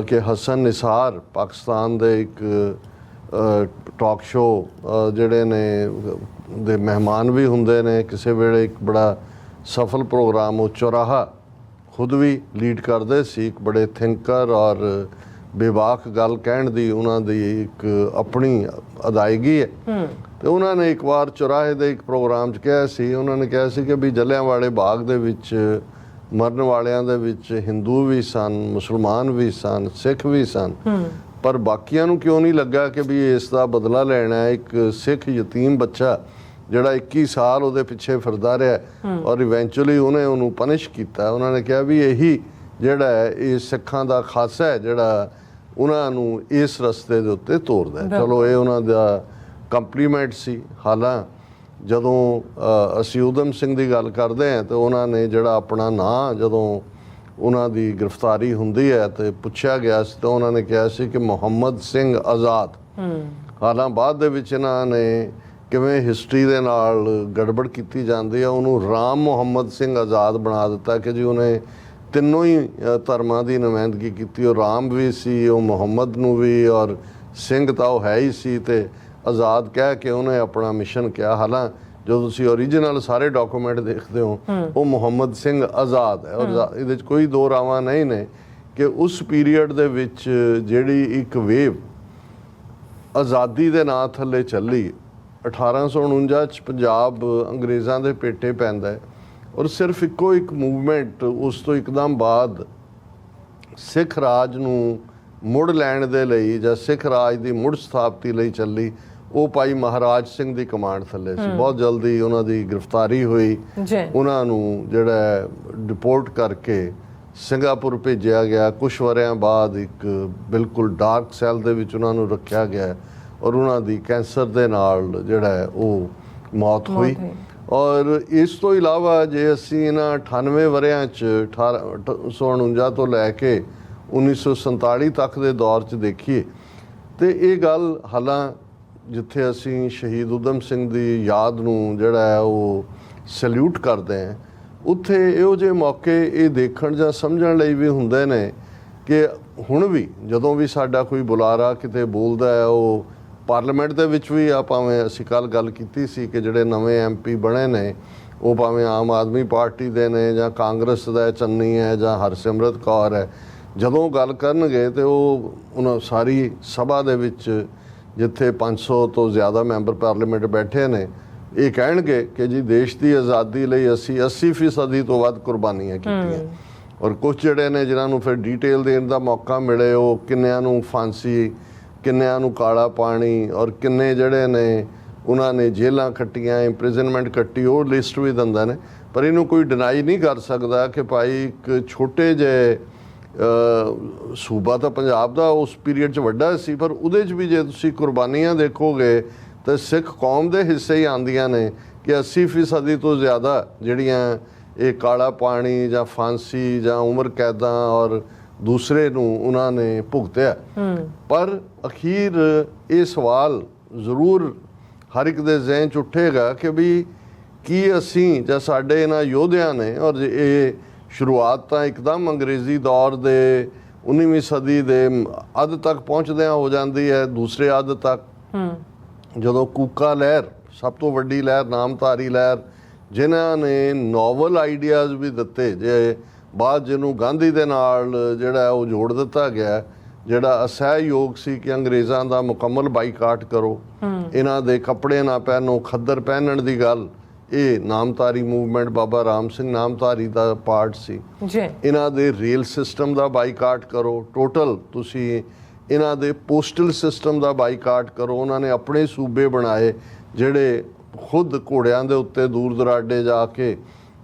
ਕਿ ਹਸਨ ਨਿਸਾਰ ਪਾਕਿਸਤਾਨ ਦੇ ਇੱਕ ਟਾਕ ਸ਼ੋਅ ਜਿਹੜੇ ਨੇ ਦੇ ਮਹਿਮਾਨ ਵੀ ਹੁੰਦੇ ਨੇ, ਕਿਸੇ ਵੇਲੇ ਇੱਕ ਬੜਾ ਸਫਲ ਪ੍ਰੋਗਰਾਮ ਉਹ ਚੌਰਾਹਾ ਖੁਦ ਵੀ ਲੀਡ ਕਰਦੇ ਸੀ। ਇੱਕ ਬੜੇ ਥਿੰਕਰ ਔਰ ਬੇਬਾਕ ਗੱਲ ਕਹਿਣ ਦੀ ਉਹਨਾਂ ਦੀ ਇੱਕ ਆਪਣੀ ਅਦਾਇਗੀ ਹੈ। ਤੇ ਉਹਨਾਂ ਨੇ ਇੱਕ ਵਾਰ ਚੌਰਾਹੇ ਦੇ ਇੱਕ ਪ੍ਰੋਗਰਾਮ 'ਚ ਕਿਹਾ ਸੀ, ਉਹਨਾਂ ਨੇ ਕਿਹਾ ਸੀ ਕਿ ਵੀ ਜਲਿਆਂਵਾਲੇ ਬਾਗ ਦੇ ਵਿੱਚ ਮਰਨ ਵਾਲਿਆਂ ਦੇ ਵਿੱਚ ਹਿੰਦੂ ਵੀ ਸਨ, ਮੁਸਲਮਾਨ ਵੀ ਸਨ, ਸਿੱਖ ਵੀ ਸਨ, ਪਰ ਬਾਕੀਆਂ ਨੂੰ ਕਿਉਂ ਨਹੀਂ ਲੱਗਾ ਕਿ ਵੀ ਇਸ ਦਾ ਬਦਲਾ ਲੈਣਾ ਹੈ। ਇੱਕ ਸਿੱਖ ਯਤੀਮ ਬੱਚਾ ਜਿਹੜਾ 21 ਸਾਲ ਉਹਦੇ ਪਿੱਛੇ ਫਿਰਦਾ ਰਿਹਾ ਔਰ ਇਵੈਂਚੁਅਲੀ ਉਹਨੂੰ ਪਨਿਸ਼ ਕੀਤਾ। ਉਹਨਾਂ ਨੇ ਕਿਹਾ ਵੀ ਇਹੀ ਜਿਹੜਾ ਹੈ ਇਹ ਸਿੱਖਾਂ ਦਾ ਖਾਸਾ ਹੈ ਜਿਹੜਾ ਉਹਨਾਂ ਨੂੰ ਇਸ ਰਸਤੇ ਦੇ ਉੱਤੇ ਤੋਰਦਾ ਹੈ। ਚਲੋ ਇਹ ਉਹਨਾਂ ਦਾ ਕੰਪਲੀਮੈਂਟ ਸੀ। ਹਾਲਾਂ ਜਦੋਂ ਅਸੀਂ ਊਧਮ ਸਿੰਘ ਦੀ ਗੱਲ ਕਰਦੇ ਹਾਂ ਤਾਂ ਉਹਨਾਂ ਨੇ ਜਿਹੜਾ ਆਪਣਾ ਨਾਂ ਜਦੋਂ ਉਹਨਾਂ ਦੀ ਗ੍ਰਿਫਤਾਰੀ ਹੁੰਦੀ ਹੈ ਤੇ ਪੁੱਛਿਆ ਗਿਆ ਸੀ ਤਾਂ ਉਹਨਾਂ ਨੇ ਕਿਹਾ ਸੀ ਕਿ ਮੁਹੰਮਦ ਸਿੰਘ ਆਜ਼ਾਦ। ਹਾਲਾਂ ਬਾਅਦ ਦੇ ਵਿੱਚ ਇਹਨਾਂ ਨੇ ਕਿਵੇਂ ਹਿਸਟਰੀ ਦੇ ਨਾਲ ਗੜਬੜ ਕੀਤੀ ਜਾਂਦੀ ਹੈ, ਉਹਨੂੰ ਰਾਮ ਮੁਹੰਮਦ ਸਿੰਘ ਆਜ਼ਾਦ ਬਣਾ ਦਿੱਤਾ ਕਿ ਜੀ ਉਹਨੇ ਤਿੰਨੋਂ ਹੀ ਧਰਮਾਂ ਦੀ ਨੁਮਾਇੰਦਗੀ ਕੀਤੀ। ਉਹ ਰਾਮ ਵੀ ਸੀ, ਉਹ ਮੁਹੰਮਦ ਨੂੰ ਵੀ, ਔਰ ਸਿੰਘ ਤਾਂ ਉਹ ਹੈ ਹੀ ਸੀ, ਤੇ ਆਜ਼ਾਦ ਕਹਿ ਕੇ ਉਹਨੇ ਆਪਣਾ ਮਿਸ਼ਨ ਕਿਹਾ। ਹਾਲਾਂ ਜਦੋਂ ਤੁਸੀਂ ਓਰੀਜਨਲ ਸਾਰੇ ਡਾਕੂਮੈਂਟ ਦੇਖਦੇ ਹੋ ਉਹ ਮੁਹੰਮਦ ਸਿੰਘ ਆਜ਼ਾਦ ਹੈ। ਔਰ ਇਹਦੇ 'ਚ ਕੋਈ ਦੋ ਰਾਵਾਂ ਨਹੀਂ ਨੇ ਕਿ ਉਸ ਪੀਰੀਅਡ ਦੇ ਵਿੱਚ ਜਿਹੜੀ ਇੱਕ ਵੇਵ ਆਜ਼ਾਦੀ ਦੇ ਨਾਂ ਥੱਲੇ ਚੱਲੀ, 1849 'ਚ ਪੰਜਾਬ ਅੰਗਰੇਜ਼ਾਂ ਦੇ ਪੇਟੇ ਪੈਂਦਾ ਹੈ ਔਰ ਸਿਰਫ ਇੱਕੋ ਇੱਕ ਮੂਵਮੈਂਟ ਉਸ ਤੋਂ ਇੱਕਦਮ ਬਾਅਦ ਸਿੱਖ ਰਾਜ ਨੂੰ ਮੁੜ ਲੈਣ ਦੇ ਲਈ ਜਾਂ ਸਿੱਖ ਰਾਜ ਦੀ ਮੁੜ ਸਥਾਪਤੀ ਲਈ ਚੱਲੀ। ਉਹ ਭਾਈ ਮਹਾਰਾਜ ਸਿੰਘ ਦੀ ਕਮਾਂਡ ਥੱਲੇ ਸੀ। ਬਹੁਤ ਜਲਦੀ ਉਹਨਾਂ ਦੀ ਗ੍ਰਿਫਤਾਰੀ ਹੋਈ, ਉਹਨਾਂ ਨੂੰ ਜਿਹੜਾ ਡਿਪੋਰਟ ਕਰਕੇ ਸਿੰਗਾਪੁਰ ਭੇਜਿਆ ਗਿਆ। ਕੁਛ ਵਰਿਆਂ ਬਾਅਦ ਇੱਕ ਬਿਲਕੁਲ ਡਾਰਕ ਸੈੱਲ ਦੇ ਵਿੱਚ ਉਹਨਾਂ ਨੂੰ ਰੱਖਿਆ ਗਿਆ ਔਰ ਉਹਨਾਂ ਦੀ ਕੈਂਸਰ ਦੇ ਨਾਲ ਜਿਹੜਾ ਉਹ ਮੌਤ ਹੋਈ। ਔਰ ਇਸ ਤੋਂ ਇਲਾਵਾ ਜੇ ਅਸੀਂ ਇਹਨਾਂ 98 ਵਰਿਆਂ 'ਚ 1849 ਤੋਂ ਲੈ ਕੇ 1947 ਤੱਕ ਦੇ ਦੌਰ 'ਚ ਦੇਖੀਏ ਤੇ ਇਹ ਗੱਲ ਹਾਲਾਂ ਜਿੱਥੇ ਅਸੀਂ ਸ਼ਹੀਦ ਊਧਮ ਸਿੰਘ ਦੀ ਯਾਦ ਨੂੰ ਜਿਹੜਾ ਹੈ ਉਹ ਸੈਲਿਊਟ ਕਰਦੇ ਹਾਂ, ਉੱਥੇ ਇਹੋ ਜਿਹੇ ਮੌਕੇ ਇਹ ਦੇਖਣ ਜਾਂ ਸਮਝਣ ਲਈ ਵੀ ਹੁੰਦੇ ਨੇ ਕਿ ਹੁਣ ਵੀ ਜਦੋਂ ਵੀ ਸਾਡਾ ਕੋਈ ਬੁਲਾਰਾ ਕਿਤੇ ਬੋਲਦਾ ਹੈ, ਉਹ ਪਾਰਲੀਮੈਂਟ ਦੇ ਵਿੱਚ ਵੀ ਆ, ਭਾਵੇਂ ਅਸੀਂ ਕੱਲ੍ਹ ਗੱਲ ਕੀਤੀ ਸੀ ਕਿ ਜਿਹੜੇ ਨਵੇਂ MP ਬਣੇ ਨੇ ਉਹ ਭਾਵੇਂ ਆਮ ਆਦਮੀ ਪਾਰਟੀ ਦੇ ਨੇ ਜਾਂ ਕਾਂਗਰਸ ਦਾ ਚੰਨੀ ਹੈ ਜਾਂ ਹਰਸਿਮਰਤ ਕੌਰ ਹੈ, ਜਦੋਂ ਗੱਲ ਕਰਨਗੇ ਤੇ ਉਹ ਉਹਨਾਂ ਸਾਰੀ ਸਭਾ ਦੇ ਵਿੱਚ ਜਿੱਥੇ 500 ਤੋਂ ਜ਼ਿਆਦਾ ਮੈਂਬਰ ਪਾਰਲੀਮੈਂਟ ਬੈਠੇ ਨੇ, ਇਹ ਕਹਿਣਗੇ ਕਿ ਜੀ ਦੇਸ਼ ਦੀ ਆਜ਼ਾਦੀ ਲਈ ਅਸੀਂ 80% ਤੋਂ ਵੱਧ ਕੁਰਬਾਨੀਆਂ ਕੀਤੀਆਂ। ਔਰ ਕੁਝ ਜਿਹੜੇ ਨੇ ਜਿਨ੍ਹਾਂ ਨੂੰ ਫਿਰ ਡੀਟੇਲ ਦੇਣ ਦਾ ਮੌਕਾ ਮਿਲੇ, ਉਹ ਕਿੰਨਿਆਂ ਨੂੰ ਫਾਂਸੀ, ਕਿੰਨਿਆਂ ਨੂੰ ਕਾਲਾ ਪਾਣੀ, ਔਰ ਕਿੰਨੇ ਜਿਹੜੇ ਨੇ ਉਹਨਾਂ ਨੇ ਜੇਲ੍ਹਾਂ ਕੱਟੀਆਂ, ਇੰਪ੍ਰਿਜ਼ਨਮੈਂਟ ਕੱਟੀ, ਉਹ ਲਿਸਟ ਵੀ ਦਿੰਦਾ ਨੇ। ਪਰ ਇਹਨੂੰ ਕੋਈ ਡਿਨਾਈ ਨਹੀਂ ਕਰ ਸਕਦਾ ਕਿ ਭਾਈ ਇੱਕ ਛੋਟੇ ਜਿਹੇ ਸੂਬਾ ਤਾਂ ਪੰਜਾਬ ਦਾ ਉਸ ਪੀਰੀਅਡ 'ਚ ਵੱਡਾ ਸੀ, ਪਰ ਉਹਦੇ 'ਚ ਵੀ ਜੇ ਤੁਸੀਂ ਕੁਰਬਾਨੀਆਂ ਦੇਖੋਗੇ ਤਾਂ ਸਿੱਖ ਕੌਮ ਦੇ ਹਿੱਸੇ ਹੀ ਆਉਂਦੀਆਂ ਨੇ ਕਿ 80% ਤੋਂ ਜ਼ਿਆਦਾ ਜਿਹੜੀਆਂ ਇਹ ਕਾਲਾ ਪਾਣੀ ਜਾਂ ਫਾਂਸੀ ਜਾਂ ਉਮਰ ਕੈਦਾਂ ਔਰ ਦੂਸਰੇ ਨੂੰ ਉਹਨਾਂ ਨੇ ਭੁਗਤਿਆ। ਪਰ ਅਖੀਰ ਇਹ ਸਵਾਲ ਜ਼ਰੂਰ ਹਰ ਇੱਕ ਦੇ ਜ਼ਿਹਨ 'ਚ ਉੱਠੇਗਾ ਕਿ ਵੀ ਕੀ ਅਸੀਂ ਜਾਂ ਸਾਡੇ ਇਹਨਾਂ ਯੋਧਿਆਂ ਨੇ, ਔਰ ਇਹ ਸ਼ੁਰੂਆਤ ਤਾਂ ਇੱਕਦਮ ਅੰਗਰੇਜ਼ੀ ਦੌਰ ਦੇ 19ਵੀਂ ਸਦੀ ਦੇ ਅੱਧ ਤੱਕ ਪਹੁੰਚਦਿਆਂ ਹੋ ਜਾਂਦੀ ਹੈ, ਦੂਸਰੇ ਅੱਧ ਤੱਕ, ਜਦੋਂ ਕੂਕਾ ਲਹਿਰ ਸਭ ਤੋਂ ਵੱਡੀ ਲਹਿਰ, ਨਾਮਧਾਰੀ ਲਹਿਰ, ਜਿਨ੍ਹਾਂ ਨੇ ਨੋਵਲ ਆਈਡੀਆਜ਼ ਵੀ ਦਿੱਤੇ, ਜੇ ਬਾਅਦ ਜਿਹਨੂੰ ਗਾਂਧੀ ਦੇ ਨਾਲ ਜਿਹੜਾ ਉਹ ਜੋੜ ਦਿੱਤਾ ਗਿਆ, ਜਿਹੜਾ ਅਸਹਿਯੋਗ ਸੀ ਕਿ ਅੰਗਰੇਜ਼ਾਂ ਦਾ ਮੁਕੰਮਲ ਬਾਈਕਾਟ ਕਰੋ, ਇਹਨਾਂ ਦੇ ਕੱਪੜੇ ਨਾ ਪਹਿਨੋ, ਖੱਦਰ ਪਹਿਨਣ ਦੀ ਗੱਲ, ਇਹ ਨਾਮਧਾਰੀ ਮੂਵਮੈਂਟ ਬਾਬਾ ਰਾਮ ਸਿੰਘ ਨਾਮਧਾਰੀ ਦਾ ਪਾਰਟ ਸੀ। ਇਹਨਾਂ ਦੇ ਰੇਲ ਸਿਸਟਮ ਦਾ ਬਾਈਕਾਟ ਕਰੋ, ਟੋਟਲ ਤੁਸੀਂ ਇਹਨਾਂ ਦੇ ਪੋਸਟਲ ਸਿਸਟਮ ਦਾ ਬਾਈਕਾਟ ਕਰੋ। ਉਹਨਾਂ ਨੇ ਆਪਣੇ ਸੂਬੇ ਬਣਾਏ ਜਿਹੜੇ ਖੁਦ ਘੋੜਿਆਂ ਦੇ ਉੱਤੇ ਦੂਰ ਦੁਰਾਡੇ ਜਾ ਕੇ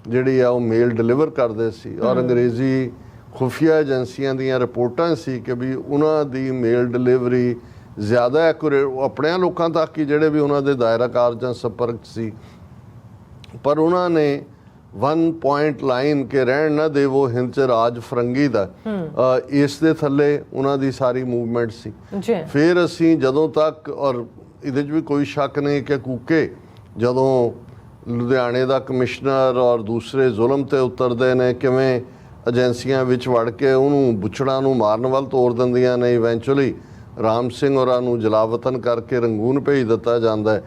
ਜਿਹੜੀ ਆ ਉਹ ਮੇਲ ਡਿਲੀਵਰ ਕਰਦੇ ਸੀ, ਔਰ ਅੰਗਰੇਜ਼ੀ ਖੁਫੀਆ ਏਜੰਸੀਆਂ ਦੀਆਂ ਰਿਪੋਰਟਾਂ ਸੀ ਕਿ ਵੀ ਉਹਨਾਂ ਦੀ ਮੇਲ ਡਿਲੀਵਰੀ ਜ਼ਿਆਦਾ ਐਕੂਰੇਟ ਆਪਣਿਆਂ ਲੋਕਾਂ ਤੱਕ ਹੀ ਜਿਹੜੇ ਵੀ ਉਹਨਾਂ ਦੇ ਦਾਇਰਾਕਾਰ ਜਾਂ ਸੰਪਰਕ ਸੀ। ਪਰ ਉਹਨਾਂ ਨੇ 1 ਪੁਆਇੰਟ ਲਾਈਨ ਕੇ ਰਹਿਣ ਨਾ ਦੇਵੋ ਹਿੰਦ 'ਚ ਰਾਜ ਫਰੰਗੀ ਦਾ, ਇਸ ਦੇ ਥੱਲੇ ਉਹਨਾਂ ਦੀ ਸਾਰੀ ਮੂਵਮੈਂਟ ਸੀ। ਫਿਰ ਅਸੀਂ ਜਦੋਂ ਤੱਕ, ਔਰ ਇਹਦੇ 'ਚ ਵੀ ਕੋਈ ਸ਼ੱਕ ਨਹੀਂ ਕਿ ਕੂਕੇ ਜਦੋਂ ਲੁਧਿਆਣੇ ਦਾ ਕਮਿਸ਼ਨਰ ਔਰ ਦੂਸਰੇ ਜ਼ੁਲਮ ਤੇ ਉਤਰਦੇ ਨੇ, ਕਿਵੇਂ ਏਜੰਸੀਆਂ ਵਿੱਚ ਵੜ ਕੇ ਉਹਨੂੰ ਬੁੱਛੜਾਂ ਨੂੰ ਮਾਰਨ ਵੱਲ ਤੋਰ ਦਿੰਦੀਆਂ ਨੇ, ਇਵੈਂਚੁਅਲੀ ਰਾਮ ਸਿੰਘ ਹੋਰਾਂ ਨੂੰ ਜਲਾਵਤਨ ਕਰਕੇ ਰੰਗੂਨ ਭੇਜ ਦਿੱਤਾ ਜਾਂਦਾ ਹੈ,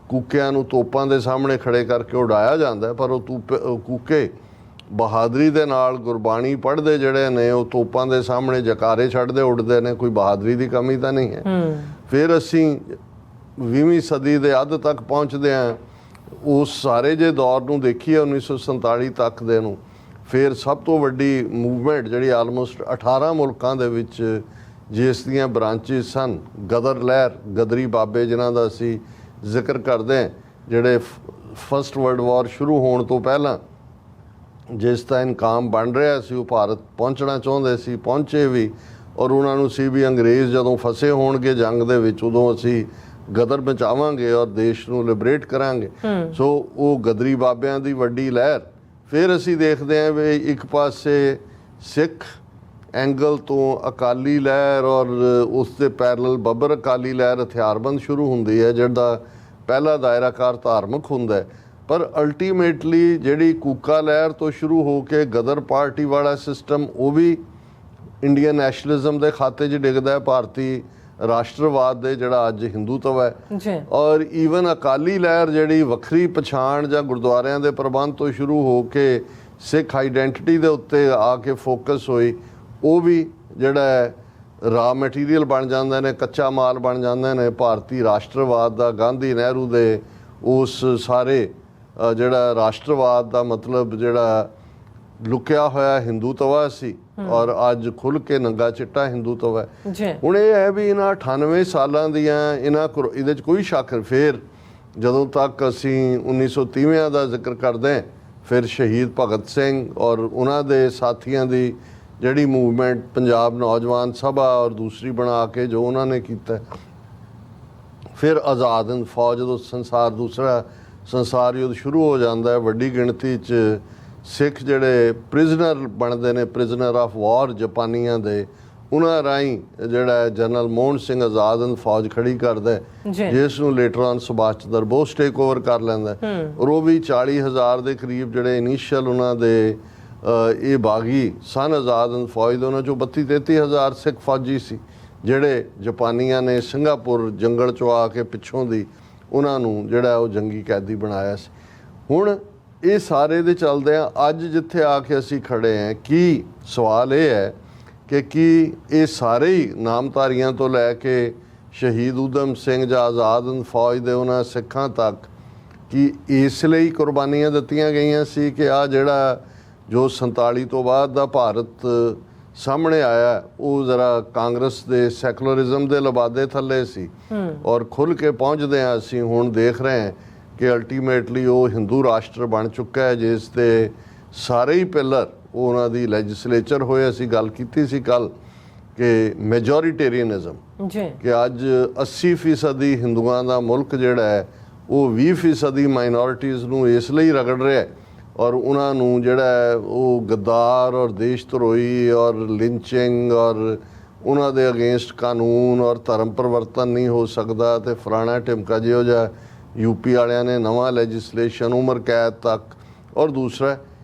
ਕੂਕਿਆਂ ਨੂੰ ਤੋਪਾਂ ਦੇ ਸਾਹਮਣੇ ਖੜੇ ਕਰਕੇ ਉਡਾਇਆ ਜਾਂਦਾ, ਪਰ ਉਹ ਕੂਕੇ ਬਹਾਦਰੀ ਦੇ ਨਾਲ ਗੁਰਬਾਣੀ ਪੜ੍ਹਦੇ ਜਿਹੜੇ ਨੇ, ਉਹ ਤੋਪਾਂ ਦੇ ਸਾਹਮਣੇ ਜਕਾਰੇ ਛੱਡਦੇ ਉੱਡਦੇ ਨੇ, ਕੋਈ ਬਹਾਦਰੀ ਦੀ ਕਮੀ ਤਾਂ ਨਹੀਂ ਹੈ। ਫਿਰ ਅਸੀਂ 20ਵੀਂ ਸਦੀ ਦੇ ਅੱਧ ਤੱਕ ਪਹੁੰਚਦੇ ਹਾਂ, ਉਸ ਸਾਰੇ ਜੇ ਦੌਰ ਨੂੰ ਦੇਖੀਏ 1947 ਤੱਕ ਦੇ ਨੂੰ, ਫਿਰ ਸਭ ਤੋਂ ਵੱਡੀ ਮੂਵਮੈਂਟ ਜਿਹੜੀ ਆਲਮੋਸਟ 18 ਮੁਲਕਾਂ ਦੇ ਵਿੱਚ ਜਿਸ ਦੀਆਂ ਬ੍ਰਾਂਚਿਸ ਸਨ, ਗਦਰ ਲਹਿਰ, ਗਦਰੀ ਬਾਬੇ ਜਿਨ੍ਹਾਂ ਦਾ ਅਸੀਂ ਜ਼ਿਕਰ ਕਰਦੇ ਹਾਂ, ਜਿਹੜੇ ਫਸਟ ਵਰਲਡ ਵਾਰ ਸ਼ੁਰੂ ਹੋਣ ਤੋਂ ਪਹਿਲਾਂ ਜਿਸ ਦਾ ਇਨਕਾਮ ਬਣ ਰਿਹਾ ਸੀ, ਉਹ ਭਾਰਤ ਪਹੁੰਚਣਾ ਚਾਹੁੰਦੇ ਸੀ, ਪਹੁੰਚੇ ਵੀ, ਔਰ ਉਹਨਾਂ ਨੂੰ ਸੀ ਵੀ ਅੰਗਰੇਜ਼ ਜਦੋਂ ਫਸੇ ਹੋਣਗੇ ਜੰਗ ਦੇ ਵਿੱਚ, ਉਦੋਂ ਅਸੀਂ ਗਦਰ ਬਚਾਵਾਂਗੇ ਔਰ ਦੇਸ਼ ਨੂੰ ਲਿਬਰੇਟ ਕਰਾਂਗੇ। ਸੋ ਉਹ ਗਦਰੀ ਬਾਬਿਆਂ ਦੀ ਵੱਡੀ ਲਹਿਰ। ਫਿਰ ਅਸੀਂ ਦੇਖਦੇ ਹਾਂ ਵੀ ਇੱਕ ਪਾਸੇ ਸਿੱਖ ਐਂਗਲ ਤੋਂ ਅਕਾਲੀ ਲਹਿਰ ਔਰ ਉਸ ਦੇ ਪੈਰਲਲ ਬੱਬਰ ਅਕਾਲੀ ਲਹਿਰ ਹਥਿਆਰਬੰਦ ਸ਼ੁਰੂ ਹੁੰਦੀ ਹੈ, ਜਿਹਦਾ ਪਹਿਲਾ ਦਾਇਰਾਕਾਰ ਧਾਰਮਿਕ ਹੁੰਦਾ ਹੈ। ਪਰ ਅਲਟੀਮੇਟਲੀ ਜਿਹੜੀ ਕੂਕਾ ਲਹਿਰ ਤੋਂ ਸ਼ੁਰੂ ਹੋ ਕੇ ਗਦਰ ਪਾਰਟੀ ਵਾਲਾ ਸਿਸਟਮ, ਉਹ ਵੀ ਇੰਡੀਅਨ ਨੈਸ਼ਨਲਿਜ਼ਮ ਦੇ ਖਾਤੇ 'ਚ ਡਿੱਗਦਾ ਹੈ, ਭਾਰਤੀ ਰਾਸ਼ਟਰਵਾਦ ਦੇ ਜਿਹੜਾ ਅੱਜ ਹਿੰਦੂਤਵ ਹੈ। ਔਰ ਈਵਨ ਅਕਾਲੀ ਲਹਿਰ ਜਿਹੜੀ ਵੱਖਰੀ ਪਛਾਣ ਜਾਂ ਗੁਰਦੁਆਰਿਆਂ ਦੇ ਪ੍ਰਬੰਧ ਤੋਂ ਸ਼ੁਰੂ ਹੋ ਕੇ ਸਿੱਖ ਆਈਡੈਂਟੀਟੀ ਦੇ ਉੱਤੇ ਆ ਕੇ ਫੋਕਸ ਹੋਈ, ਉਹ ਵੀ ਜਿਹੜਾ ਰਾ ਮਟੀਰੀਅਲ ਬਣ ਜਾਂਦੇ ਨੇ, ਕੱਚਾ ਮਾਲ ਬਣ ਜਾਂਦੇ ਨੇ ਭਾਰਤੀ ਰਾਸ਼ਟਰਵਾਦ ਦਾ, ਗਾਂਧੀ ਨਹਿਰੂ ਦੇ ਉਸ ਸਾਰੇ ਜਿਹੜਾ ਰਾਸ਼ਟਰਵਾਦ ਦਾ ਮਤਲਬ ਜਿਹੜਾ ਲੁਕਿਆ ਹੋਇਆ ਹਿੰਦੂਤਵਾ ਸੀ, ਔਰ ਅੱਜ ਖੁੱਲ੍ਹ ਕੇ ਨੰਗਾ ਚਿੱਟਾ ਹਿੰਦੂਤਵਾ ਹੈ। ਹੁਣ ਇਹ ਹੈ ਵੀ ਇਹਨਾਂ 98 ਸਾਲਾਂ ਦੀਆਂ ਇਹਦੇ 'ਚ ਕੋਈ ਸ਼ੱਕ, ਫਿਰ ਜਦੋਂ ਤੱਕ ਅਸੀਂ 1930 ਦਾ ਜ਼ਿਕਰ ਕਰਦੇ ਹਾਂ, ਫਿਰ ਸ਼ਹੀਦ ਭਗਤ ਸਿੰਘ ਔਰ ਉਹਨਾਂ ਦੇ ਸਾਥੀਆਂ ਦੀ ਜਿਹੜੀ ਮੂਵਮੈਂਟ ਪੰਜਾਬ ਨੌਜਵਾਨ ਸਭਾ ਔਰ ਦੂਸਰੀ ਬਣਾ ਕੇ ਜੋ ਉਹਨਾਂ ਨੇ ਕੀਤਾ, ਫਿਰ ਆਜ਼ਾਦ ਹਿੰਦ ਫੌਜ ਜਦੋਂ ਦੂਸਰਾ ਸੰਸਾਰ ਯੁੱਧ ਸ਼ੁਰੂ ਹੋ ਜਾਂਦਾ ਹੈ, ਵੱਡੀ ਗਿਣਤੀ 'ਚ ਸਿੱਖ ਜਿਹੜੇ ਪ੍ਰਿਜ਼ਨਰ ਬਣਦੇ ਨੇ, ਪ੍ਰਿਜ਼ਨਰ ਆਫ ਵਾਰ ਜਾਪਾਨੀਆਂ ਦੇ, ਉਹਨਾਂ ਰਾਹੀਂ ਜਿਹੜਾ ਜਨਰਲ ਮੋਹਨ ਸਿੰਘ ਆਜ਼ਾਦ ਹਿੰਦ ਫੌਜ ਖੜੀ ਕਰਦਾ ਜਿਸ ਨੂੰ later on Subhash Chandra Bose take over ਕਰ ਲੈਂਦਾ ਔਰ ਉਹ ਵੀ 40,000 ਦੇ ਕਰੀਬ ਜਿਹੜੇ ਇਨੀਸ਼ੀਅਲ ਉਹਨਾਂ ਦੇ ਇਹ ਬਾਗੀ ਸਨ ਆਜ਼ਾਦ ਹਿੰਦ ਫੌਜ ਦੇ, ਉਹਨਾਂ 'ਚੋਂ 32-33,000 ਸਿੱਖ ਫੌਜੀ ਸੀ ਜਿਹੜੇ ਜਾਪਾਨੀਆਂ ਨੇ ਸਿੰਗਾਪੁਰ ਜੰਗਲ 'ਚੋਂ ਆ ਕੇ ਪਿੱਛੋਂ ਦੀ ਉਹਨਾਂ ਨੂੰ ਜਿਹੜਾ ਉਹ ਜੰਗੀ ਕੈਦੀ ਬਣਾਇਆ ਸੀ। ਹੁਣ ਇਹ ਸਾਰੇ ਦੇ ਚੱਲਦੇ ਆ ਅੱਜ ਜਿੱਥੇ ਆ ਕੇ ਅਸੀਂ ਖੜੇ ਹਾਂ, ਕੀ ਸਵਾਲ ਇਹ ਹੈ ਕਿ ਕੀ ਇਹ ਸਾਰੇ ਹੀ ਨਾਮਧਾਰੀਆਂ ਤੋਂ ਲੈ ਕੇ ਸ਼ਹੀਦ ਊਧਮ ਸਿੰਘ ਜਾਂ ਆਜ਼ਾਦ ਹਿੰਦ ਫੌਜ ਦੇ ਉਹਨਾਂ ਸਿੱਖਾਂ ਤੱਕ ਕਿ ਇਸ ਲਈ ਕੁਰਬਾਨੀਆਂ ਦਿੱਤੀਆਂ ਗਈਆਂ ਸੀ ਕਿ ਆ ਜਿਹੜਾ ਜੋ 47 ਤੋਂ ਬਾਅਦ ਦਾ ਭਾਰਤ ਸਾਹਮਣੇ ਆਇਆ ਉਹ ਜ਼ਰਾ ਕਾਂਗਰਸ ਦੇ ਸੈਕੂਲਰਿਜ਼ਮ ਦੇ ਲਬਾਦੇ ਥੱਲੇ ਸੀ ਔਰ ਖੁੱਲ੍ਹ ਕੇ ਪਹੁੰਚਦੇ ਹਾਂ ਅਸੀਂ ਹੁਣ ਦੇਖ ਰਹੇ ਹਾਂ ਕਿ ਅਲਟੀਮੇਟਲੀ ਉਹ ਹਿੰਦੂ ਰਾਸ਼ਟਰ ਬਣ ਚੁੱਕਾ ਹੈ ਜਿਸ ਦੇ ਸਾਰੇ ਹੀ ਪਿਲਰ ਉਹ ਉਹਨਾਂ ਦੀ ਲੈਜਿਸਲੇਚਰ ਹੋਏ। ਅਸੀਂ ਗੱਲ ਕੀਤੀ ਸੀ ਕੱਲ ਕਿ ਮੈਜੋਰੀਟੇਰੀਅਨਿਜ਼ਮ ਕਿ ਅੱਜ 80% ਹਿੰਦੂਆਂ ਦਾ ਮੁਲਕ ਜਿਹੜਾ ਹੈ ਉਹ 20% ਮਾਈਨੋਰਿਟੀਜ਼ ਨੂੰ ਇਸ ਲਈ ਰਗੜ ਰਿਹਾ ਹੈ ਔਰ ਉਹਨਾਂ ਨੂੰ ਜਿਹੜਾ ਹੈ ਉਹ ਗੱਦਾਰ ਔਰ ਦੇਸ਼ ਧਰੋਹੀ ਔਰ ਲਿੰਚਿੰਗ ਔਰ ਉਹਨਾਂ ਦੇ ਅਗੇਂਸਟ ਕਾਨੂੰਨ ਔਰ ਧਰਮ ਪਰਿਵਰਤਨ ਨਹੀਂ ਹੋ ਸਕਦਾ ਅਤੇ ਫਲਾਣਾ ਢਿਮਕਾ ਜਿਹੋ ਜਿਹਾ ਯੂਪੀ ਵਾਲਿਆਂ ਨੇ ਨਵਾਂ ਲੈਜਿਸਲੇਸ਼ਨ ਉਮਰ ਕੈਦ ਤੱਕ। ਔਰ ਦੂਸਰਾ